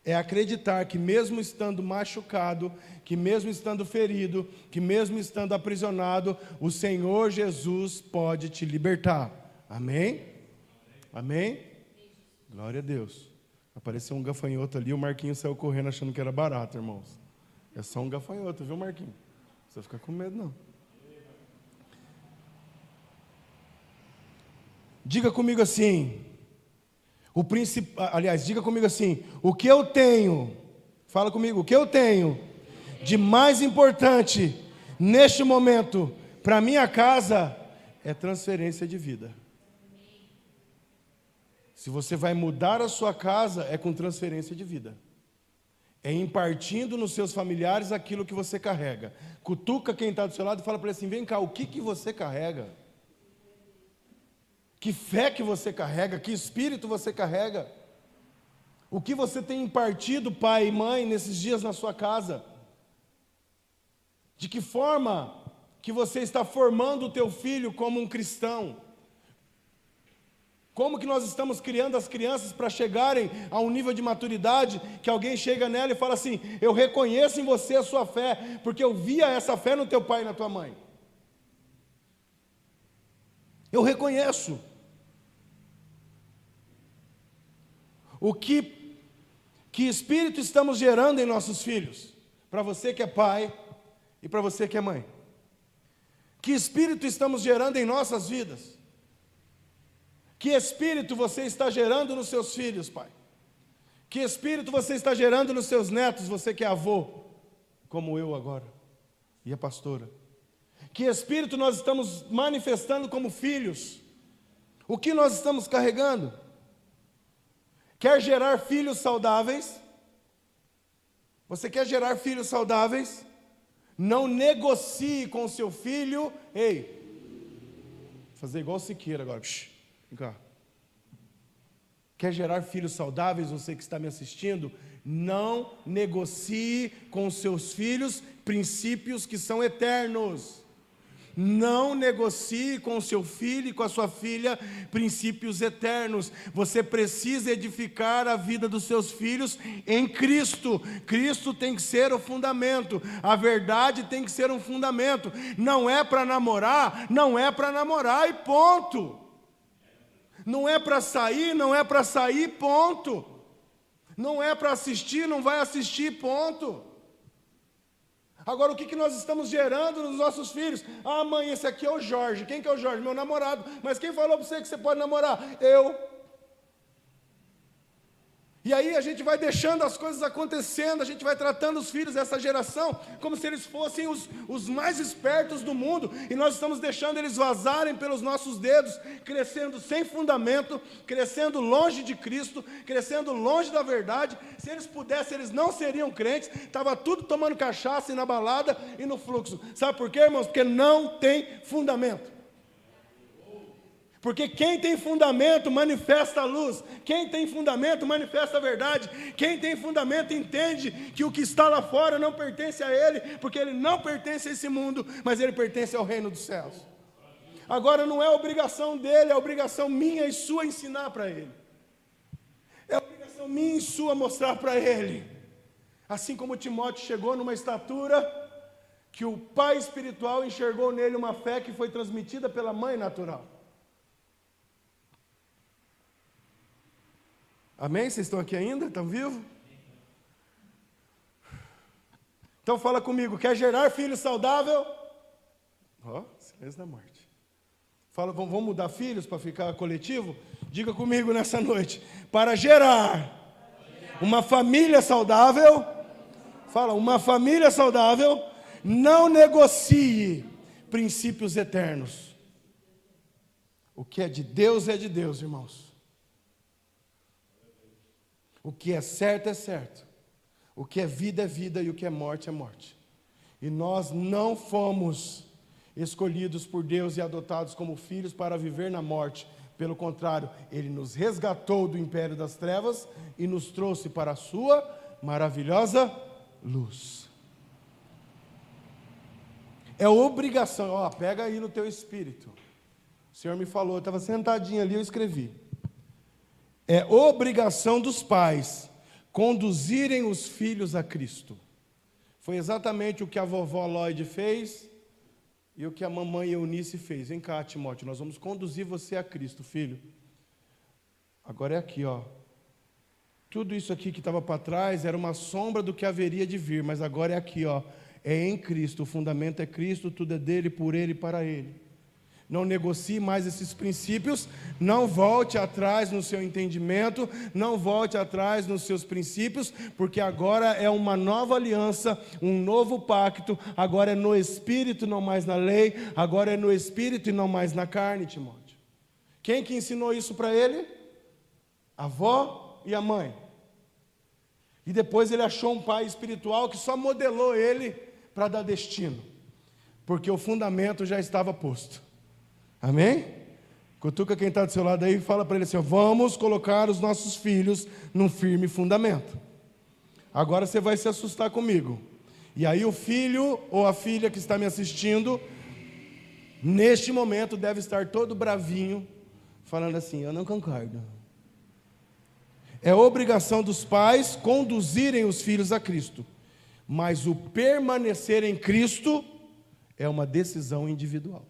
É acreditar que mesmo estando machucado, que mesmo estando ferido, que mesmo estando aprisionado, o Senhor Jesus pode te libertar. Amém? Amém? Glória a Deus. Apareceu um gafanhoto ali, o Marquinhos saiu correndo achando que era barato, irmãos. É só um gafanhoto, viu, Marquinhos? Não precisa ficar com medo, não. Diga comigo assim, diga comigo assim, o que eu tenho, fala comigo, o que eu tenho de mais importante neste momento para minha casa é transferência de vida. Se você vai mudar a sua casa, é com transferência de vida. É impartindo nos seus familiares aquilo que você carrega. Cutuca quem está do seu lado e fala para ele assim, vem cá, o que você carrega? Que fé que você carrega? Que espírito você carrega? O que você tem impartido, pai e mãe, nesses dias na sua casa? De que forma que você está formando o teu filho como um cristão? Como que nós estamos criando as crianças para chegarem a um nível de maturidade que alguém chega nela e fala assim, eu reconheço em você a sua fé, porque eu via essa fé no teu pai e na tua mãe. Eu reconheço. Que espírito estamos gerando em nossos filhos? Para você que é pai e para você que é mãe. Que espírito estamos gerando em nossas vidas? Que espírito você está gerando nos seus filhos, pai? Que espírito você está gerando nos seus netos, você que é avô, como eu agora, e a pastora? Que espírito nós estamos manifestando como filhos? O que nós estamos carregando? Quer gerar filhos saudáveis? Você quer gerar filhos saudáveis? Não negocie com o seu filho. Ei, vou fazer igual o Siqueira agora. Vem cá. Quer gerar filhos saudáveis, você que está me assistindo? Não negocie com os seus filhos princípios que são eternos. Não negocie com o seu filho e com a sua filha princípios eternos. Você precisa edificar a vida dos seus filhos em Cristo. Cristo tem que ser o fundamento. A verdade tem que ser um fundamento. Não é para namorar, não é para namorar e ponto. Não é para sair, não é para sair, ponto. Não é para assistir, não vai assistir, ponto. Agora, o que nós estamos gerando nos nossos filhos? Ah, mãe, esse aqui é o Jorge. Quem que é o Jorge? Meu namorado. Mas quem falou para você que você pode namorar? Eu. E aí a gente vai deixando as coisas acontecendo, a gente vai tratando os filhos dessa geração como se eles fossem os mais espertos do mundo, e nós estamos deixando eles vazarem pelos nossos dedos, crescendo sem fundamento, crescendo longe de Cristo, crescendo longe da verdade. Se eles pudessem, eles não seriam crentes, estava tudo tomando cachaça e na balada e no fluxo. Sabe por quê, irmãos? Porque não tem fundamento. Porque quem tem fundamento manifesta a luz. Quem tem fundamento manifesta a verdade. Quem tem fundamento entende que o que está lá fora não pertence a ele, porque ele não pertence a esse mundo, mas ele pertence ao reino dos céus. Agora não é obrigação dele, é obrigação minha e sua ensinar para ele. É obrigação minha e sua mostrar para ele. Assim como Timóteo chegou numa estatura que o pai espiritual enxergou nele uma fé que foi transmitida pela mãe natural. Amém? Vocês estão aqui ainda? Estão vivos? Então fala comigo, quer gerar filho saudável? Silêncio da morte. Fala, vamos mudar filhos para ficar coletivo? Diga comigo nessa noite, para gerar uma família saudável, fala, uma família saudável, não negocie princípios eternos. O que é de Deus, irmãos. O que é certo, o que é vida e o que é morte. E nós não fomos escolhidos por Deus e adotados como filhos para viver na morte, Pelo contrário, Ele nos resgatou do império das trevas e nos trouxe para a sua maravilhosa luz. É obrigação, pega aí no teu espírito. O Senhor me falou, eu estava sentadinho ali, eu escrevi. É obrigação dos pais conduzirem os filhos a Cristo. Foi exatamente o que a vovó Lloyd fez e o que a mamãe Eunice fez. Vem cá, Timóteo, nós vamos conduzir você a Cristo, filho. Agora é aqui, Tudo isso aqui que estava para trás era uma sombra do que haveria de vir, mas agora é aqui, é em Cristo, o fundamento é Cristo, tudo é dele, por ele e para ele. Não negocie mais esses princípios, não volte atrás no seu entendimento, não volte atrás nos seus princípios, porque agora é uma nova aliança, um novo pacto, agora é no Espírito, não mais na lei, agora é no Espírito e não mais na carne, Timóteo. Quem que ensinou isso para ele? A avó e a mãe. E depois ele achou um pai espiritual que só modelou ele para dar destino, porque o fundamento já estava posto. Amém? Cutuca quem está do seu lado aí e fala para ele assim, vamos colocar os nossos filhos num firme fundamento. Agora você vai se assustar comigo. E aí o filho ou a filha que está me assistindo, neste momento deve estar todo bravinho, falando assim, eu não concordo. É obrigação dos pais conduzirem os filhos a Cristo, mas o permanecer em Cristo é uma decisão individual.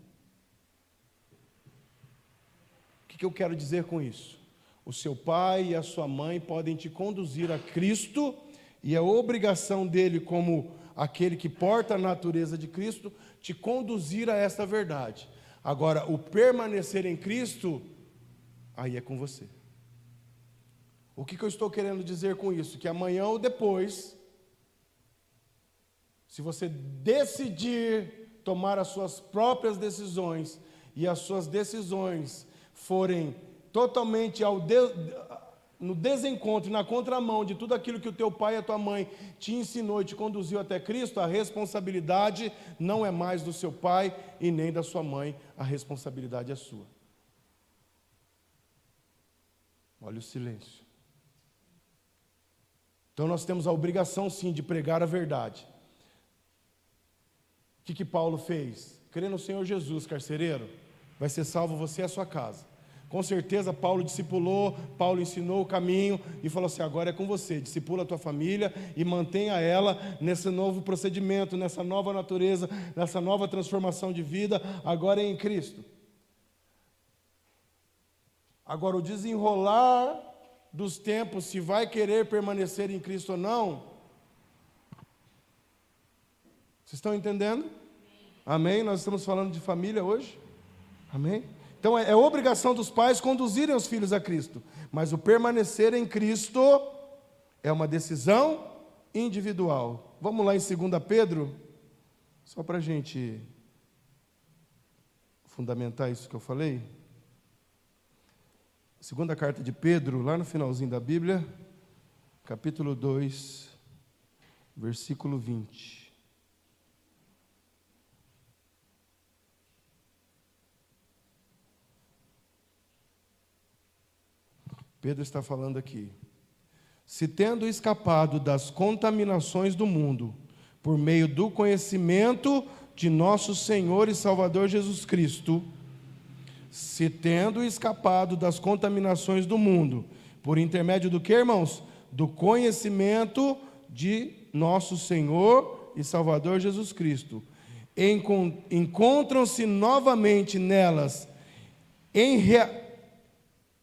O que eu quero dizer com isso? O seu pai e a sua mãe podem te conduzir a Cristo, e é obrigação dele, como aquele que porta a natureza de Cristo, te conduzir a esta verdade. Agora, o permanecer em Cristo, aí é com você. O que eu estou querendo dizer com isso? Que amanhã ou depois, se você decidir tomar as suas próprias decisões, e as suas decisões forem totalmente no desencontro, na contramão de tudo aquilo que o teu pai e a tua mãe te ensinou e te conduziu até Cristo, a responsabilidade não é mais do seu pai e nem da sua mãe, a responsabilidade é sua. Olha o silêncio. Então nós temos a obrigação sim de pregar a verdade. O que Paulo fez? Crê no Senhor Jesus, carcereiro, vai ser salvo você e a sua casa. Com certeza Paulo discipulou, Paulo ensinou o caminho e falou assim, agora é com você, discipula a tua família e mantenha ela nesse novo procedimento, nessa nova natureza, nessa nova transformação de vida, agora é em Cristo. Agora o desenrolar dos tempos, se vai querer permanecer em Cristo ou não, vocês estão entendendo? Amém? Nós estamos falando de família hoje? Amém? Então é obrigação dos pais conduzirem os filhos a Cristo, mas o permanecer em Cristo é uma decisão individual. Vamos lá em 2 Pedro, só para a gente fundamentar isso que eu falei. Segunda carta de Pedro, lá no finalzinho da Bíblia, capítulo 2, versículo 20. Pedro está falando aqui, se tendo escapado das contaminações do mundo, por meio do conhecimento de nosso Senhor e Salvador Jesus Cristo, se tendo escapado das contaminações do mundo, por intermédio do que, irmãos? Do conhecimento de nosso Senhor e Salvador Jesus Cristo, encontram-se novamente nelas,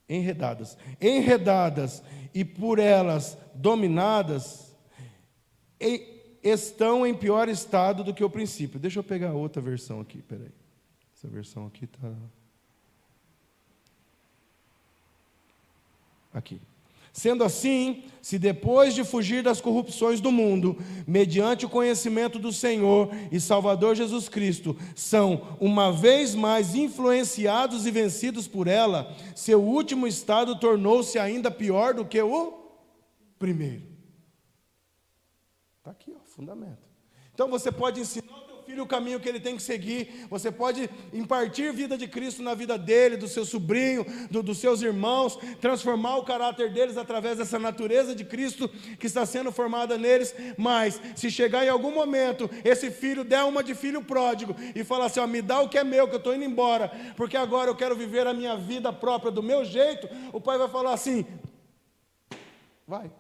enredadas e por elas dominadas, estão em pior estado do que o princípio. Deixa eu pegar outra versão aqui, peraí. Essa versão aqui está... Aqui. Sendo assim, se depois de fugir das corrupções do mundo, mediante o conhecimento do Senhor e Salvador Jesus Cristo, são uma vez mais influenciados e vencidos por ela, seu último estado tornou-se ainda pior do que o primeiro. Está aqui, fundamento. Então você pode ensinar o teu filho o caminho que ele tem que seguir, você pode impartir vida de Cristo na vida dele, do seu sobrinho, dos seus irmãos, transformar o caráter deles através dessa natureza de Cristo que está sendo formada neles. Mas se chegar em algum momento, esse filho der uma de filho pródigo e falar assim, ó, me dá o que é meu, que eu estou indo embora, porque agora eu quero viver a minha vida própria do meu jeito, o pai vai falar assim, vai.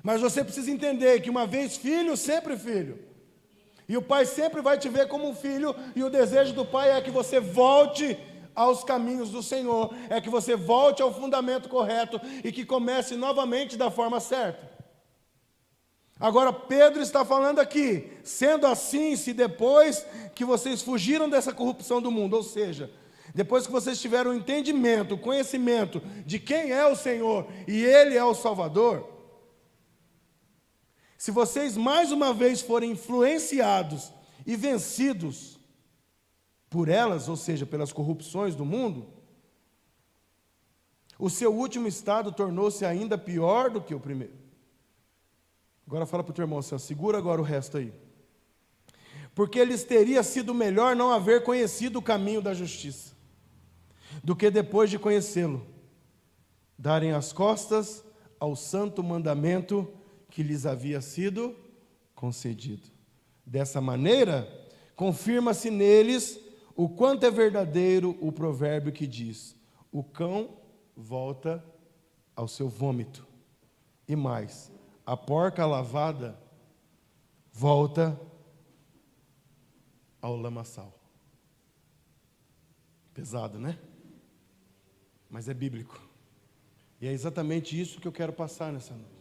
Mas você precisa entender que uma vez filho, sempre filho. E o pai sempre vai te ver como um filho, e o desejo do pai é que você volte aos caminhos do Senhor, é que você volte ao fundamento correto e que comece novamente da forma certa. Agora Pedro está falando aqui, sendo assim, se depois que vocês fugiram dessa corrupção do mundo, ou seja, depois que vocês tiveram o entendimento, o conhecimento de quem é o Senhor e Ele é o Salvador, se vocês mais uma vez forem influenciados e vencidos por elas, ou seja, pelas corrupções do mundo, o seu último estado tornou-se ainda pior do que o primeiro. Agora fala para o teu irmão assim, segura agora o resto aí. Porque lhes teria sido melhor não haver conhecido o caminho da justiça, do que depois de conhecê-lo, darem as costas ao santo mandamento que lhes havia sido concedido. Dessa maneira, confirma-se neles o quanto é verdadeiro o provérbio que diz, o cão volta ao seu vômito. E mais, a porca lavada volta ao lamaçal. Pesado, né? Mas é bíblico. E é exatamente isso que eu quero passar nessa noite.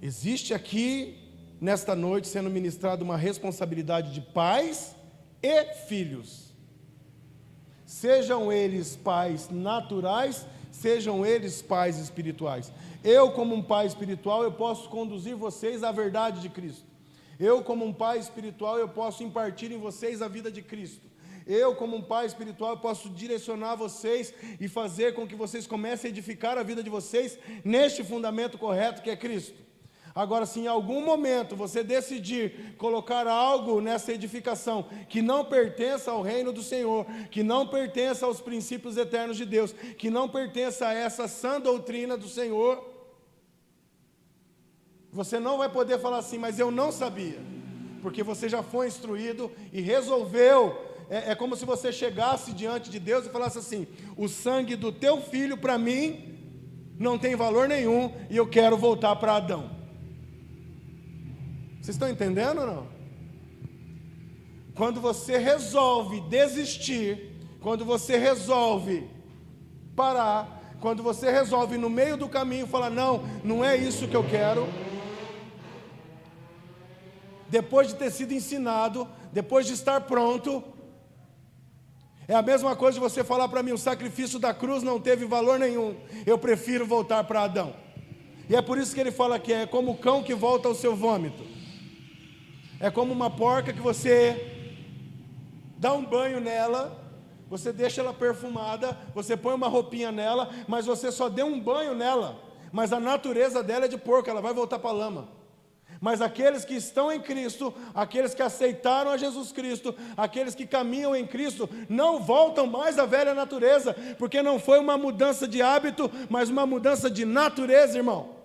Existe aqui, nesta noite, sendo ministrada uma responsabilidade de pais e filhos. Sejam eles pais naturais, sejam eles pais espirituais. Eu, como um pai espiritual, eu posso conduzir vocês à verdade de Cristo. Eu, como um pai espiritual, eu posso impartir em vocês a vida de Cristo. Eu, como um pai espiritual, eu posso direcionar vocês e fazer com que vocês comecem a edificar a vida de vocês neste fundamento correto que é Cristo. Agora, se em algum momento você decidir colocar algo nessa edificação que não pertença ao reino do Senhor, que não pertença aos princípios eternos de Deus, que não pertença a essa sã doutrina do Senhor, você não vai poder falar assim, mas eu não sabia, porque você já foi instruído e resolveu. É como se você chegasse diante de Deus e falasse assim, o sangue do teu filho para mim não tem valor nenhum e eu quero voltar para Adão. Vocês estão entendendo ou não? Quando você resolve desistir, quando você resolve parar, quando você resolve no meio do caminho falar, não é isso que eu quero, depois de ter sido ensinado, depois de estar pronto, é a mesma coisa de você falar para mim, o sacrifício da cruz não teve valor nenhum, eu prefiro voltar para Adão. E é por isso que ele fala que é como o cão que volta ao seu vômito. É como uma porca que você dá um banho nela, você deixa ela perfumada, você põe uma roupinha nela, mas você só deu um banho nela, mas a natureza dela é de porco, ela vai voltar para a lama. Mas aqueles que estão em Cristo, aqueles que aceitaram a Jesus Cristo, aqueles que caminham em Cristo, não voltam mais à velha natureza, porque não foi uma mudança de hábito, mas uma mudança de natureza, irmão.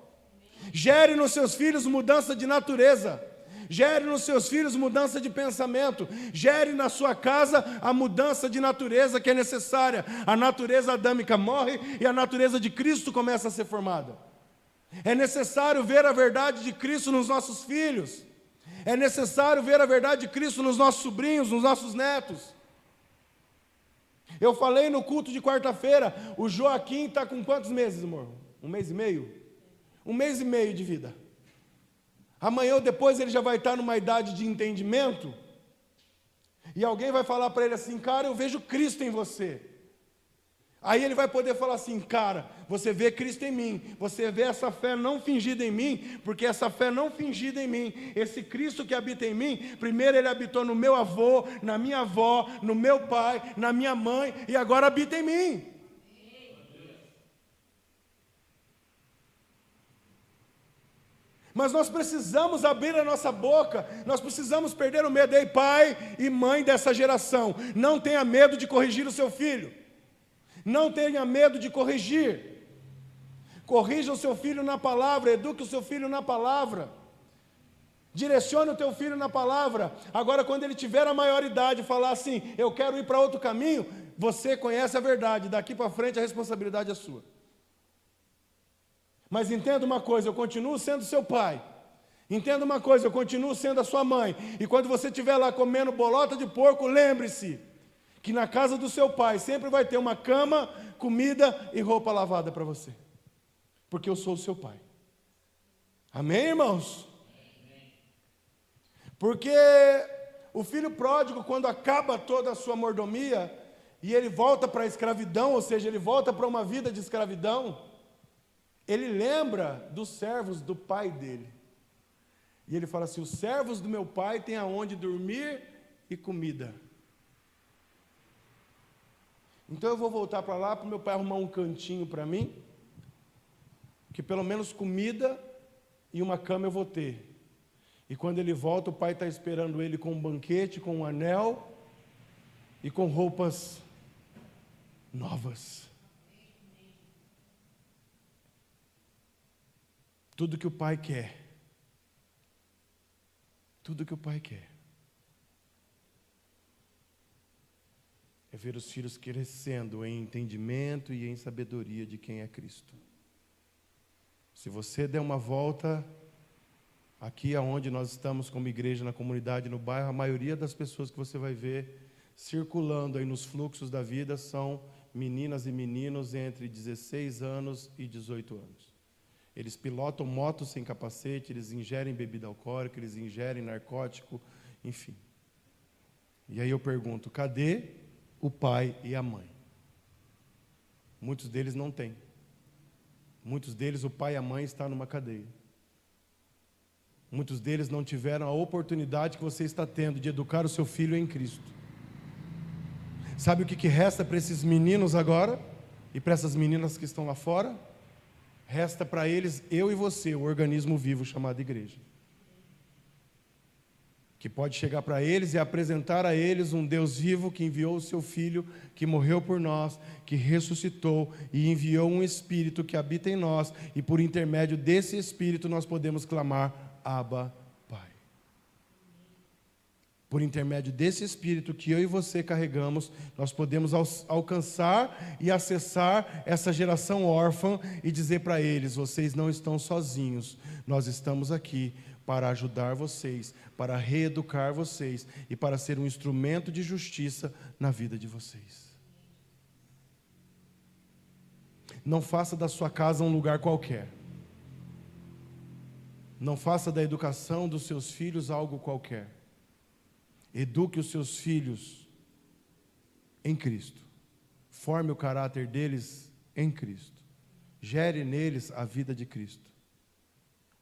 Gere nos seus filhos mudança de natureza. Gere nos seus filhos mudança de pensamento. Gere na sua casa a mudança de natureza que é necessária. A natureza adâmica morre e a natureza de Cristo começa a ser formada. É necessário ver a verdade de Cristo nos nossos filhos. É necessário ver a verdade de Cristo nos nossos sobrinhos, nos nossos netos. Eu falei no culto de quarta-feira, o Joaquim está com quantos meses, amor? 1 mês e meio? 1 mês e meio de vida. Amanhã ou depois ele já vai estar numa idade de entendimento, e alguém vai falar para ele assim, cara, eu vejo Cristo em você. Aí ele vai poder falar assim, cara, você vê Cristo em mim, você vê essa fé não fingida em mim, porque essa fé não fingida em mim, esse Cristo que habita em mim, primeiro ele habitou no meu avô, na minha avó, no meu pai, na minha mãe, e agora habita em mim. Mas nós precisamos abrir a nossa boca, nós precisamos perder o medo. Ei, pai e mãe dessa geração, não tenha medo de corrigir o seu filho. Não tenha medo de corrigir. Corrija o seu filho na palavra, eduque o seu filho na palavra. Direcione o teu filho na palavra. Agora, quando ele tiver a maioridade e falar assim, eu quero ir para outro caminho, você conhece a verdade, daqui para frente a responsabilidade é sua. Mas entenda uma coisa, eu continuo sendo seu pai. Entenda uma coisa, eu continuo sendo a sua mãe. E quando você estiver lá comendo bolota de porco, lembre-se que na casa do seu pai sempre vai ter uma cama, comida e roupa lavada para você. Porque eu sou o seu pai. Amém, irmãos? Porque o filho pródigo, quando acaba toda a sua mordomia, e ele volta para a escravidão, ou seja, ele volta para uma vida de escravidão, ele lembra dos servos do pai dele. E ele fala assim, os servos do meu pai têm aonde dormir e comida. Então eu vou voltar para lá, para o meu pai arrumar um cantinho para mim, que pelo menos comida e uma cama eu vou ter. E quando ele volta, o pai está esperando ele com um banquete, com um anel e com roupas novas. Tudo que o pai quer. Tudo que o pai quer. É ver os filhos crescendo em entendimento e em sabedoria de quem é Cristo. Se você der uma volta aqui aonde nós estamos como igreja, na comunidade, no bairro, a maioria das pessoas que você vai ver circulando aí nos fluxos da vida são meninas e meninos entre 16 anos e 18 anos. Eles pilotam motos sem capacete, eles ingerem bebida alcoólica, eles ingerem narcótico, enfim. E aí eu pergunto, cadê o pai e a mãe? Muitos deles não têm. Muitos deles, o pai e a mãe estão numa cadeia. Muitos deles não tiveram a oportunidade que você está tendo de educar o seu filho em Cristo. Sabe o que resta para esses meninos agora? E para essas meninas que estão lá fora? Resta para eles, eu e você, o organismo vivo chamado igreja. Que pode chegar para eles e apresentar a eles um Deus vivo que enviou o seu Filho, que morreu por nós, que ressuscitou e enviou um Espírito que habita em nós, e por intermédio desse Espírito nós podemos clamar, Abba, Pai. Por intermédio desse Espírito que eu e você carregamos, nós podemos alcançar e acessar essa geração órfã e dizer para eles, vocês não estão sozinhos, nós estamos aqui para ajudar vocês, para reeducar vocês e para ser um instrumento de justiça na vida de vocês. Não faça da sua casa um lugar qualquer. Não faça da educação dos seus filhos algo qualquer. Eduque os seus filhos em Cristo. Forme o caráter deles em Cristo. Gere neles a vida de Cristo.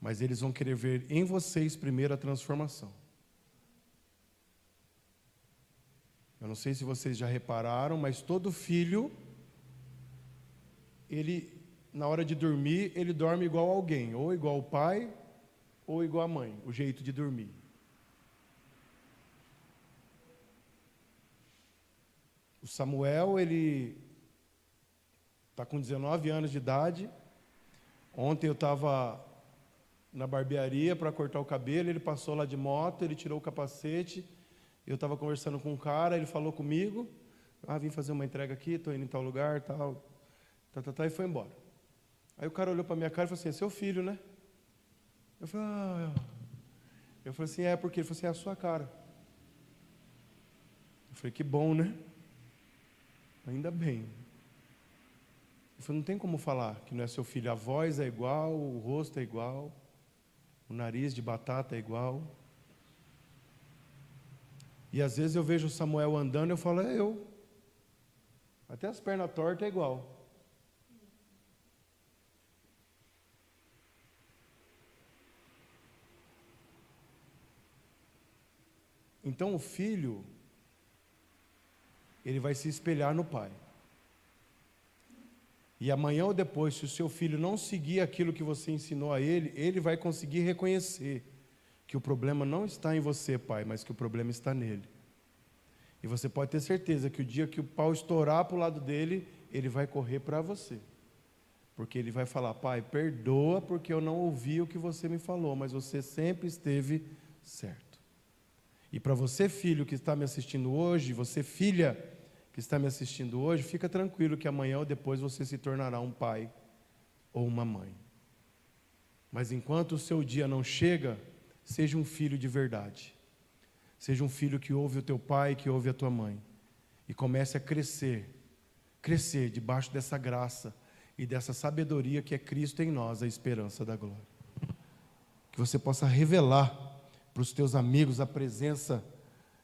Mas eles vão querer ver em vocês primeiro a transformação. Eu não sei se vocês já repararam, mas todo filho, ele, na hora de dormir, ele dorme igual a alguém, ou igual ao pai, ou igual à mãe, o jeito de dormir. O Samuel, ele está com 19 anos de idade. Ontem eu estava na barbearia para cortar o cabelo, ele passou lá de moto, ele tirou o capacete, eu estava conversando com um cara, ele falou comigo, vim fazer uma entrega aqui, estou indo em tal lugar, tal, e foi embora. Aí o cara olhou para a minha cara e falou assim, é seu filho, né? Eu falei, Eu falei assim, porque ele falou assim, é a sua cara. Eu falei, que bom, né? Ainda bem. Eu falei, não tem como falar que não é seu filho, a voz é igual, o rosto é igual, o nariz de batata é igual. E às vezes eu vejo o Samuel andando e eu falo, é eu. Até as pernas tortas é igual. Então o filho, ele vai se espelhar no pai. E amanhã ou depois, se o seu filho não seguir aquilo que você ensinou a ele, ele vai conseguir reconhecer que o problema não está em você, pai, mas que o problema está nele. E você pode ter certeza que o dia que o pau estourar para o lado dele, ele vai correr para você. Porque ele vai falar: pai, perdoa porque eu não ouvi o que você me falou, mas você sempre esteve certo. E para você, filho que está me assistindo hoje, você, filha que está me assistindo hoje, fica tranquilo que amanhã ou depois você se tornará um pai ou uma mãe. Mas enquanto o seu dia não chega, seja um filho de verdade. Seja um filho que ouve o teu pai, que ouve a tua mãe. E comece a crescer debaixo dessa graça e dessa sabedoria que é Cristo em nós, a esperança da glória. Que você possa revelar para os teus amigos a presença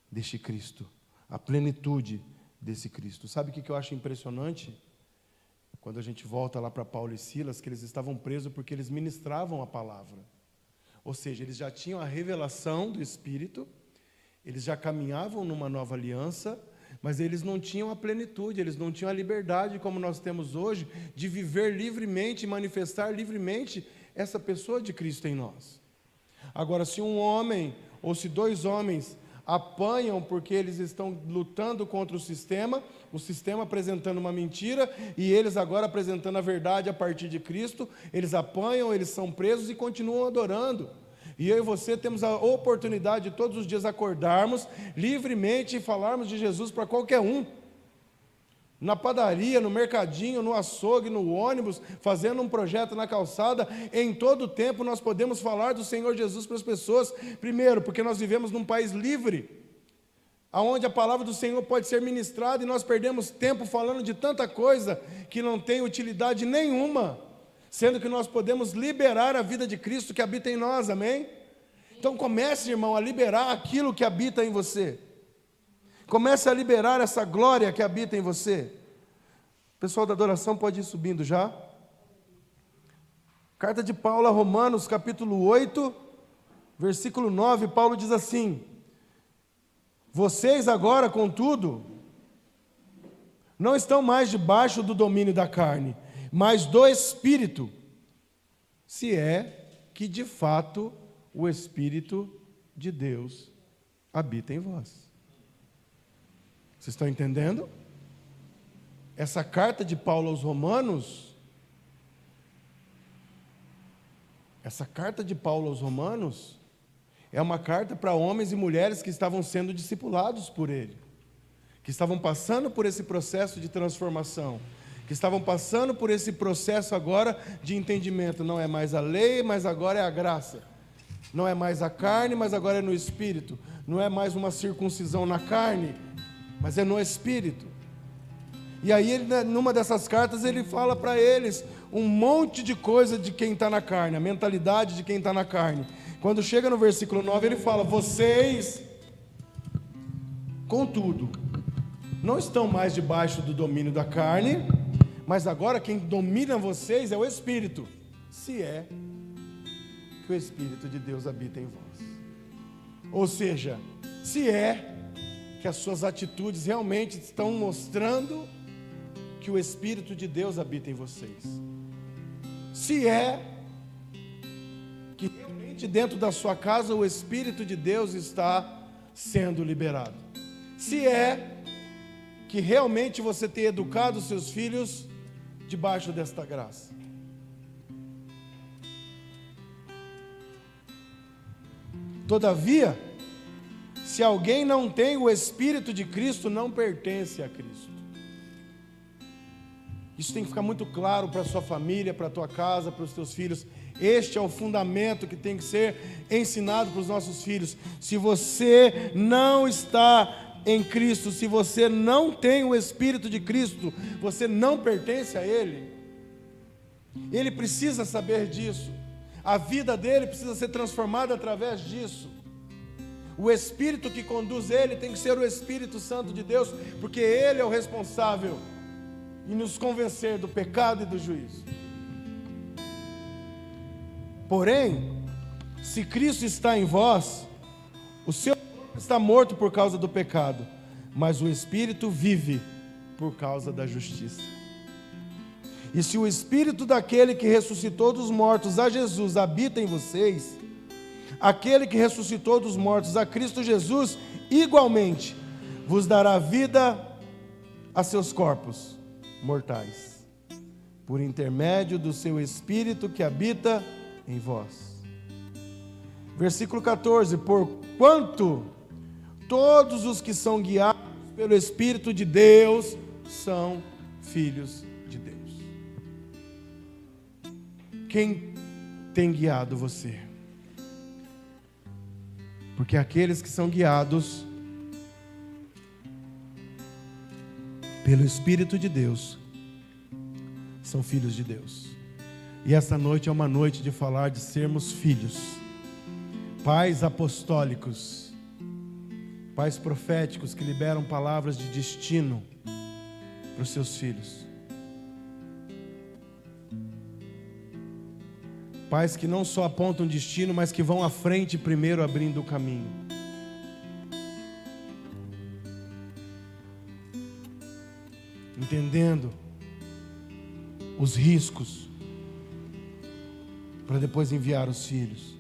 deste Cristo, a plenitude desse Cristo. Sabe o que eu acho impressionante? Quando a gente volta lá para Paulo e Silas, que eles estavam presos porque eles ministravam a palavra. Ou seja, eles já tinham a revelação do Espírito, eles já caminhavam numa nova aliança, mas eles não tinham a plenitude, eles não tinham a liberdade como nós temos hoje, de viver livremente e manifestar livremente essa pessoa de Cristo em nós. Agora, se um homem ou se dois homens apanham porque eles estão lutando contra o sistema apresentando uma mentira, e eles agora apresentando a verdade a partir de Cristo, eles apanham, eles são presos e continuam adorando. E eu e você temos a oportunidade de todos os dias acordarmos livremente e falarmos de Jesus para qualquer um. Na padaria, no mercadinho, no açougue, no ônibus, fazendo um projeto na calçada, em todo o tempo nós podemos falar do Senhor Jesus para as pessoas. Primeiro, porque nós vivemos num país livre, onde a palavra do Senhor pode ser ministrada, e nós perdemos tempo falando de tanta coisa que não tem utilidade nenhuma, sendo que nós podemos liberar a vida de Cristo que habita em nós, amém? Então comece, irmão, a liberar aquilo que habita em você. Comece a liberar essa glória que habita em você. O pessoal da adoração pode ir subindo já. Carta de Paulo a Romanos, capítulo 8, versículo 9, Paulo diz assim: vocês agora, contudo, não estão mais debaixo do domínio da carne, mas do Espírito, se é que de fato o Espírito de Deus habita em vós. Vocês estão entendendo? Essa carta de Paulo aos Romanos, é uma carta para homens e mulheres que estavam sendo discipulados por ele, que estavam passando por esse processo de transformação, que estavam passando por esse processo agora de entendimento. Não é mais a lei, mas agora é a graça. Não é mais a carne, mas agora é no Espírito. Não é mais uma circuncisão na carne, mas é no Espírito. E aí, ele, numa dessas cartas, ele fala para eles um monte de coisa de quem está na carne, a mentalidade de quem está na carne. Quando chega no versículo 9, ele fala: vocês, contudo, não estão mais debaixo do domínio da carne, mas agora quem domina vocês é o Espírito, se é que o Espírito de Deus habita em vós. Ou seja, se é que as suas atitudes realmente estão mostrando que o Espírito de Deus habita em vocês. Se é que realmente dentro da sua casa o Espírito de Deus está sendo liberado. Se é que realmente você tem educado os seus filhos debaixo desta graça. Todavia, se alguém não tem o Espírito de Cristo, não pertence a Cristo. Isso tem que ficar muito claro para a sua família, para a tua casa, para os teus filhos. Este é o fundamento que tem que ser ensinado para os nossos filhos. Se você não está em Cristo, se você não tem o Espírito de Cristo, você não pertence a Ele. Ele precisa saber disso. A vida dele precisa ser transformada através disso. O Espírito que conduz ele tem que ser o Espírito Santo de Deus, porque Ele é o responsável em nos convencer do pecado e do juízo. Porém, se Cristo está em vós, o seu corpo está morto por causa do pecado, mas o Espírito vive por causa da justiça. E se o Espírito daquele que ressuscitou dos mortos a Jesus habita em vocês, aquele que ressuscitou dos mortos a Cristo Jesus, igualmente vos dará vida a seus corpos mortais, por intermédio do seu Espírito que habita em vós. Versículo 14: porquanto todos os que são guiados pelo Espírito de Deus são filhos de Deus. Quem tem guiado você? Porque aqueles que são guiados pelo Espírito de Deus são filhos de Deus. E essa noite é uma noite de falar de sermos filhos, pais apostólicos, pais proféticos que liberam palavras de destino para os seus filhos. Pais que não só apontam destino, mas que vão à frente primeiro abrindo o caminho. Entendendo os riscos, para depois enviar os filhos.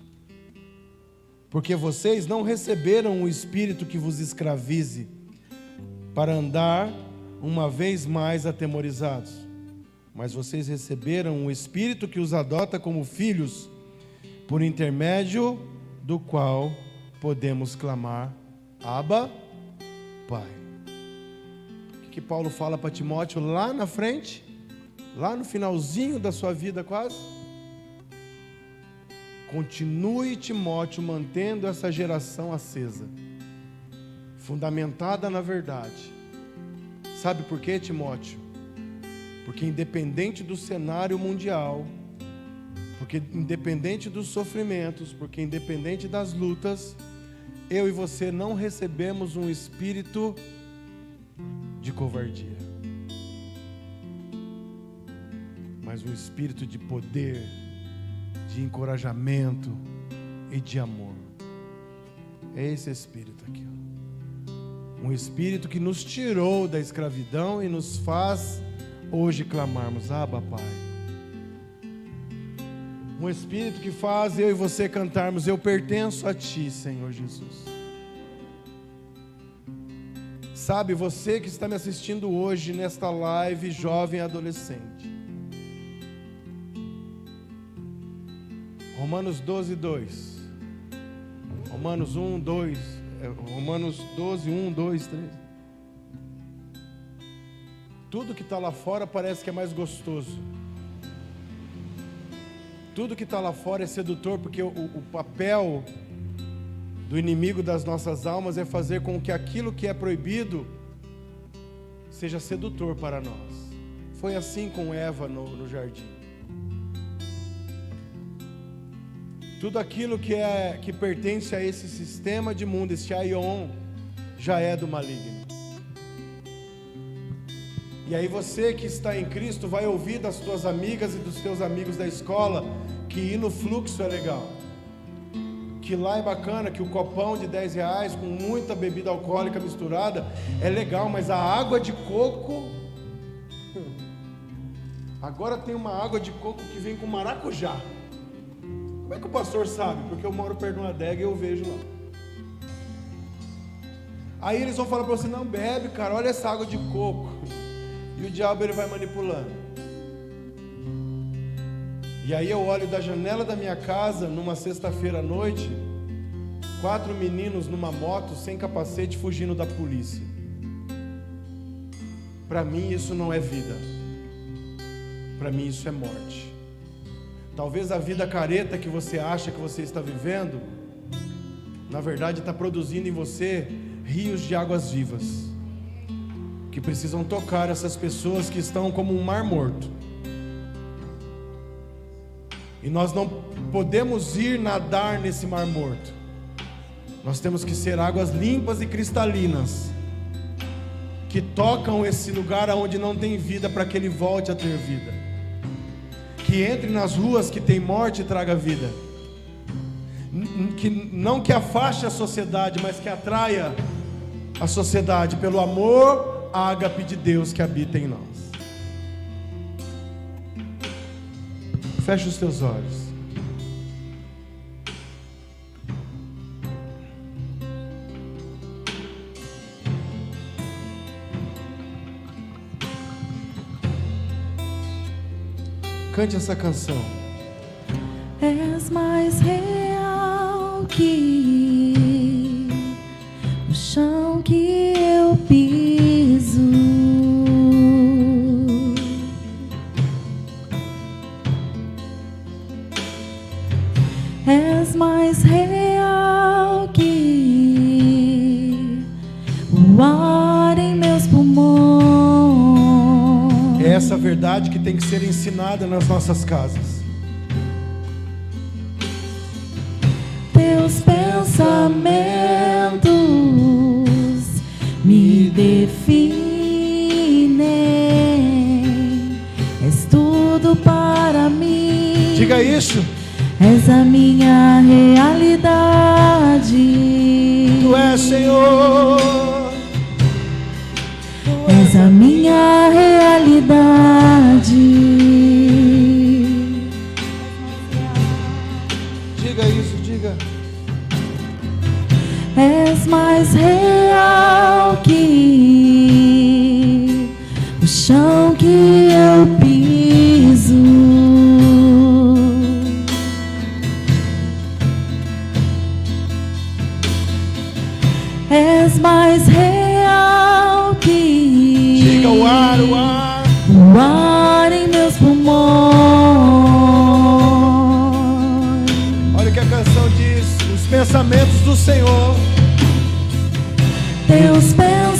Porque vocês não receberam o Espírito que vos escravize, para andar uma vez mais atemorizados. Mas vocês receberam o Espírito que os adota como filhos, por intermédio do qual podemos clamar: Abba, Pai. O que Paulo fala para Timóteo lá na frente, lá no finalzinho da sua vida quase? Continue, Timóteo, mantendo essa geração acesa, fundamentada na verdade. Sabe por quê, Timóteo? Porque independente do cenário mundial, porque independente dos sofrimentos, porque independente das lutas, eu e você não recebemos um espírito de covardia, mas um espírito de poder, de encorajamento e de amor. É esse espírito aqui, ó. Um espírito que nos tirou da escravidão e nos faz hoje clamarmos: Abba, Pai. Um Espírito que faz eu e você cantarmos: eu pertenço a Ti, Senhor Jesus. Sabe, você que está me assistindo hoje nesta live, jovem e adolescente, Romanos 12, 2, Romanos 1, 2, Romanos 12, 1, 2, 3. Tudo que está lá fora parece que é mais gostoso. Tudo que está lá fora é sedutor, porque o papel do inimigo das nossas almas é fazer com que aquilo que é proibido seja sedutor para nós. Foi assim com Eva no jardim. Tudo aquilo que pertence a esse sistema de mundo, esse aion, já é do maligno. E aí você que está em Cristo vai ouvir das tuas amigas e dos teus amigos da escola que ir no fluxo é legal, que lá é bacana, que o copão de R$10 com muita bebida alcoólica misturada é legal, mas a água de coco, agora tem uma água de coco que vem com maracujá. Como é que o pastor sabe? Porque eu moro perto de uma adega e eu vejo lá. Aí eles vão falar para você: não bebe, cara, olha essa água de coco. E o diabo ele vai manipulando. E aí eu olho da janela da minha casa, numa sexta-feira à noite, 4 meninos numa moto, sem capacete, fugindo da polícia. Para mim isso não é vida. Para mim isso é morte. Talvez a vida careta que você acha que você está vivendo, na verdade está produzindo em você rios de águas vivas, que precisam tocar essas pessoas que estão como um mar morto. E nós não podemos ir nadar nesse mar morto. Nós temos que ser águas limpas e cristalinas, que tocam esse lugar onde não tem vida, para que ele volte a ter vida. Que entre nas ruas que tem morte e traga vida. Não que afaste a sociedade, mas que atraia a sociedade pelo amor ágape de Deus que habita em nós. Feche os teus olhos. Cante essa canção. És mais real que o chão que eu piso. És mais real que o ar em meus pulmões. É essa verdade que tem que ser ensinada nas nossas casas. Teus pensamentos me definem. És tudo para mim. Diga isso. És a minha realidade. Tu és, Senhor. És a minha realidade. Diga isso, diga. És mais real que o chão que eu piso. És mais real que Diga o ar. o ar em meus pulmões. Olha o que a canção diz. Os pensamentos do Senhor. Teus pensamentos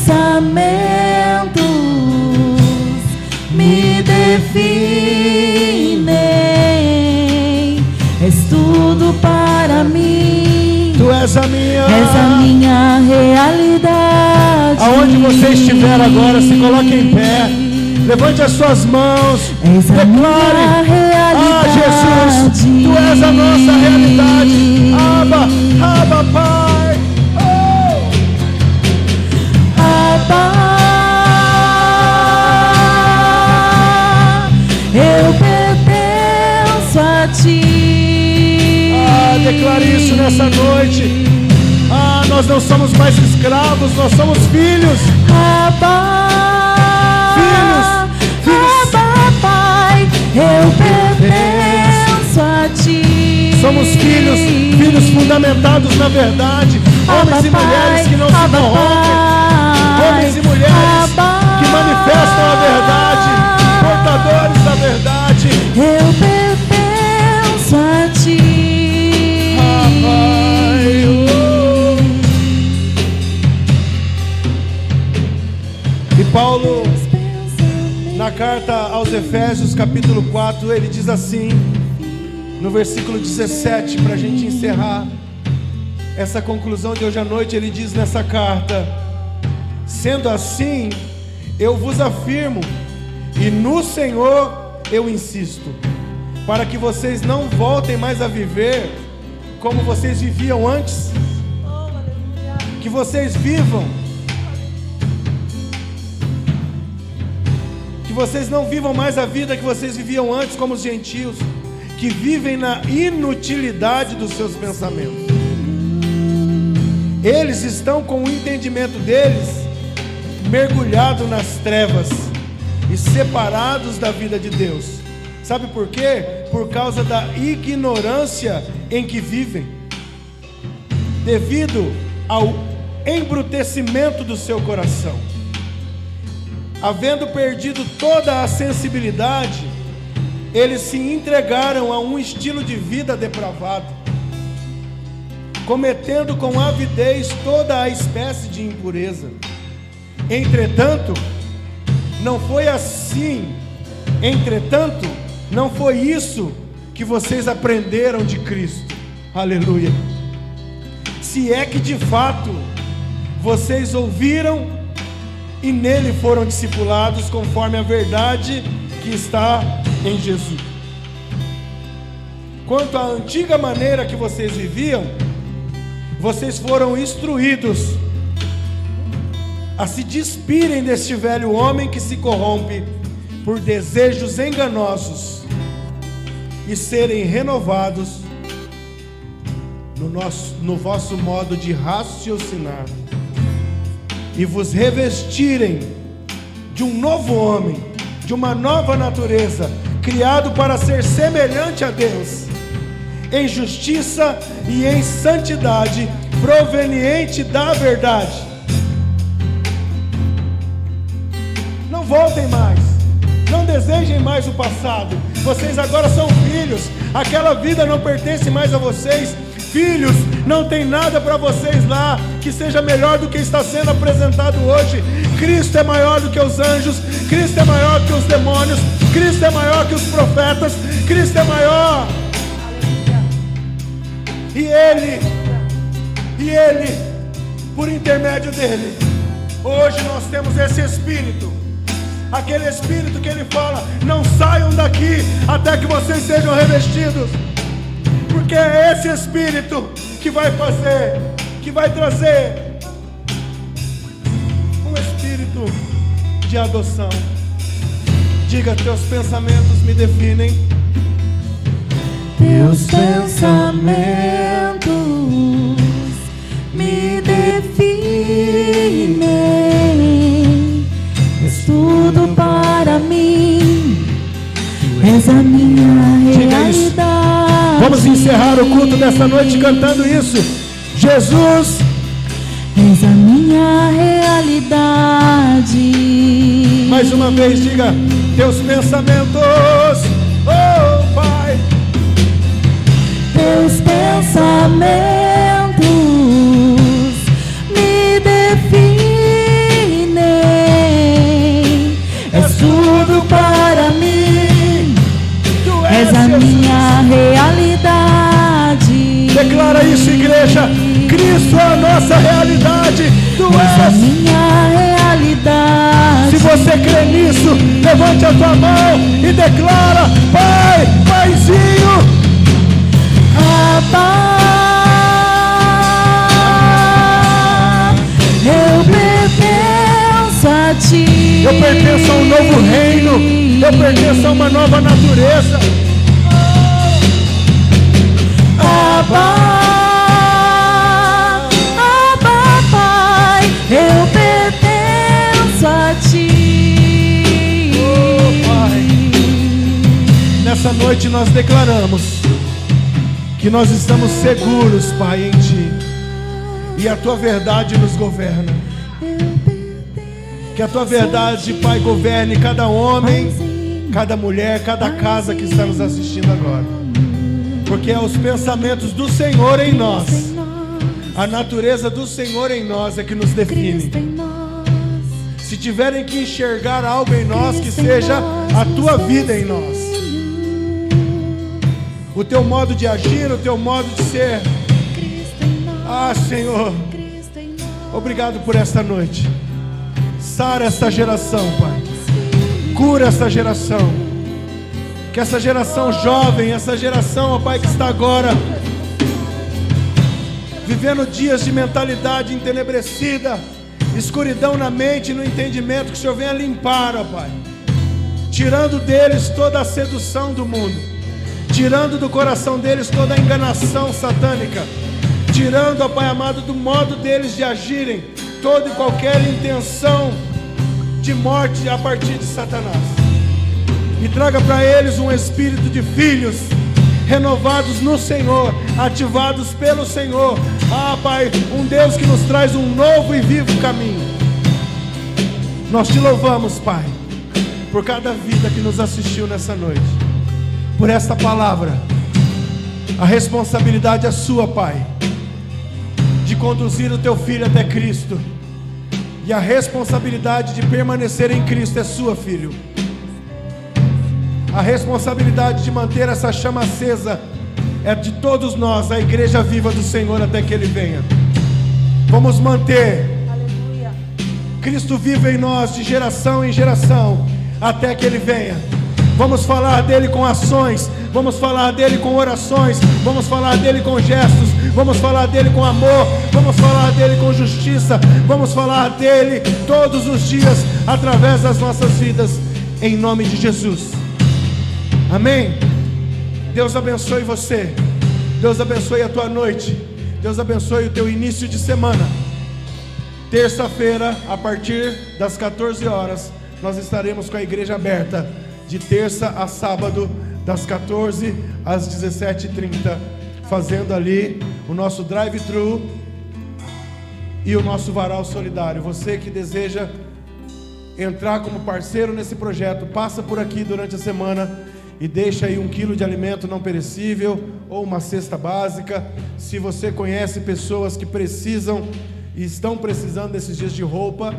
me definem. És tudo para mim. Tu és a minha. És a minha realidade. Aonde você estiver agora, se coloque em pé. Levante as suas mãos. És a minha Declare. realidade. Jesus, Tu és a nossa realidade. Abba, Abba, Pai. Abba, eu pertenço a Ti. Declare isso nessa noite. Nós não somos mais escravos, nós somos filhos. Abba, Filhos. Abba, Pai, eu pertenço a Ti. Somos filhos fundamentados na verdade. Homens e mulheres que não se corrompem. Homens e mulheres que manifestam a verdade. Portadores da verdade. Eu pertenço a Ti. E Paulo, na carta aos Efésios, capítulo 4, ele diz assim, no versículo 17, para a gente encerrar essa conclusão de hoje à noite, ele diz nessa carta: sendo assim, eu vos afirmo, e no Senhor eu insisto, para que vocês não voltem mais a viver como vocês viviam antes, que vocês vivam, que vocês não vivam mais a vida que vocês viviam antes como os gentios, que vivem na inutilidade dos seus pensamentos. Eles estão com o entendimento deles mergulhado nas trevas e separados da vida de Deus. Sabe por quê? Por causa da ignorância em que vivem, devido ao embrutecimento do seu coração. Havendo perdido toda a sensibilidade, eles se entregaram a um estilo de vida depravado, cometendo com avidez toda a espécie de impureza. Entretanto, não foi assim. Entretanto, não foi isso que vocês aprenderam de Cristo. Aleluia. Se é que de fato vocês ouviram e nele foram discipulados conforme a verdade que está em Jesus. Quanto à antiga maneira que vocês viviam, vocês foram instruídos a se despirem deste velho homem que se corrompe por desejos enganosos e serem renovados no vosso modo de raciocinar, e vos revestirem de um novo homem, de uma nova natureza, criado para ser semelhante a Deus, em justiça e em santidade, proveniente da verdade. Não voltem mais, não desejem mais o passado. Vocês agora são filhos, aquela vida não pertence mais a vocês. Filhos, não tem nada para vocês lá que seja melhor do que está sendo apresentado hoje. Cristo é maior do que os anjos, Cristo é maior que os demônios, Cristo é maior que os profetas, Cristo é maior. E Ele, por intermédio dele, hoje nós temos esse Espírito, aquele Espírito que Ele fala: não saiam daqui até que vocês sejam revestidos, porque é esse Espírito que vai fazer, que vai trazer um espírito de adoção. Diga: teus pensamentos me definem. Teus pensamentos me definem. És tudo para mim. És a minha realidade. Vamos encerrar o culto dessa noite cantando isso. Jesus, és a minha realidade. mais uma vez, diga: teus pensamentos, oh Pai, teus pensamentos me definem. És tudo para mim. tu És a Jesus. minha realidade. Declara isso, igreja. Cristo é a nossa realidade. Tu És a és. minha realidade. Se você crê nisso, levante a tua mão e declara: Pai, Paizinho, Abba, eu pertenço a ti. eu pertenço a um novo reino, eu pertenço a uma nova natureza. Abba, Abba, Pai, eu pertenço a ti. Oh, Pai. Nessa noite nós declaramos que nós estamos seguros, Pai, em Ti, e a Tua verdade nos governa. Que a Tua verdade, Pai, governe cada homem, cada mulher, cada casa que está nos assistindo agora. Porque é os pensamentos do Senhor em nós, a natureza do Senhor em nós é que nos define. Se tiverem que enxergar algo em nós, que seja a Tua vida em nós, o Teu modo de agir, o Teu modo de ser. Ah, Senhor, obrigado por esta noite. Sara esta geração, Pai. Cura esta geração. Que essa geração jovem, essa geração, ó Pai, que está agora vivendo dias de mentalidade entenebrecida, escuridão na mente e no entendimento, que o Senhor venha limpar, ó Pai, tirando deles toda a sedução do mundo, tirando do coração deles toda a enganação satânica, tirando, ó Pai amado, do modo deles de agirem toda e qualquer intenção de morte a partir de Satanás, e traga para eles um espírito de filhos renovados no Senhor, ativados pelo Senhor. Ah, Pai, um Deus que nos traz um novo e vivo caminho. Nós Te louvamos, Pai, por cada vida que nos assistiu nessa noite, por esta palavra. A responsabilidade é sua, Pai, de conduzir o Teu filho até Cristo, e a responsabilidade de permanecer em Cristo é sua, filho. A responsabilidade de manter essa chama acesa é de todos nós, a igreja viva do Senhor, até que Ele venha. Vamos manter Cristo vivo em nós de geração em geração, até que Ele venha. Vamos falar dele com ações, vamos falar dele com orações, vamos falar dele com gestos, vamos falar dele com amor, vamos falar dele com justiça, vamos falar dele todos os dias, através das nossas vidas, em nome de Jesus. Amém? Deus abençoe você. Deus abençoe a tua noite. Deus abençoe o teu início de semana. Terça-feira, a partir das 14 horas, nós estaremos com a igreja aberta, de terça a sábado, das 14 às 17h30, fazendo ali o nosso drive-thru e o nosso varal solidário. Você que deseja entrar como parceiro nesse projeto, passa por aqui durante a semana e deixa aí 1 quilo de alimento não perecível ou uma cesta básica. Se você conhece pessoas que precisam e estão precisando desses dias de roupa,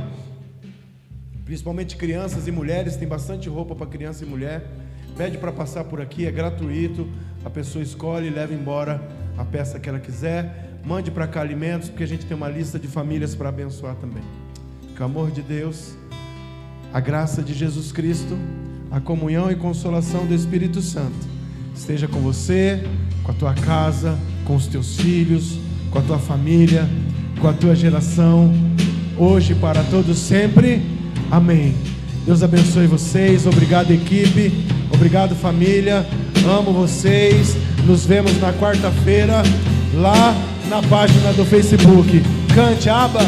principalmente crianças e mulheres, tem bastante roupa para criança e mulher, pede para passar por aqui, é gratuito, a pessoa escolhe e leva embora a peça que ela quiser. Mande para cá alimentos, porque a gente tem uma lista de famílias para abençoar também. Que o amor de Deus, a graça de Jesus Cristo, a comunhão e consolação do Espírito Santo esteja com você, com a tua casa, com os teus filhos, com a tua família, com a tua geração, hoje e para todos sempre. Amém. Deus abençoe vocês. Obrigado, equipe. Obrigado, família. Amo vocês. Nos vemos na quarta-feira lá na página do Facebook. Cante, Abba.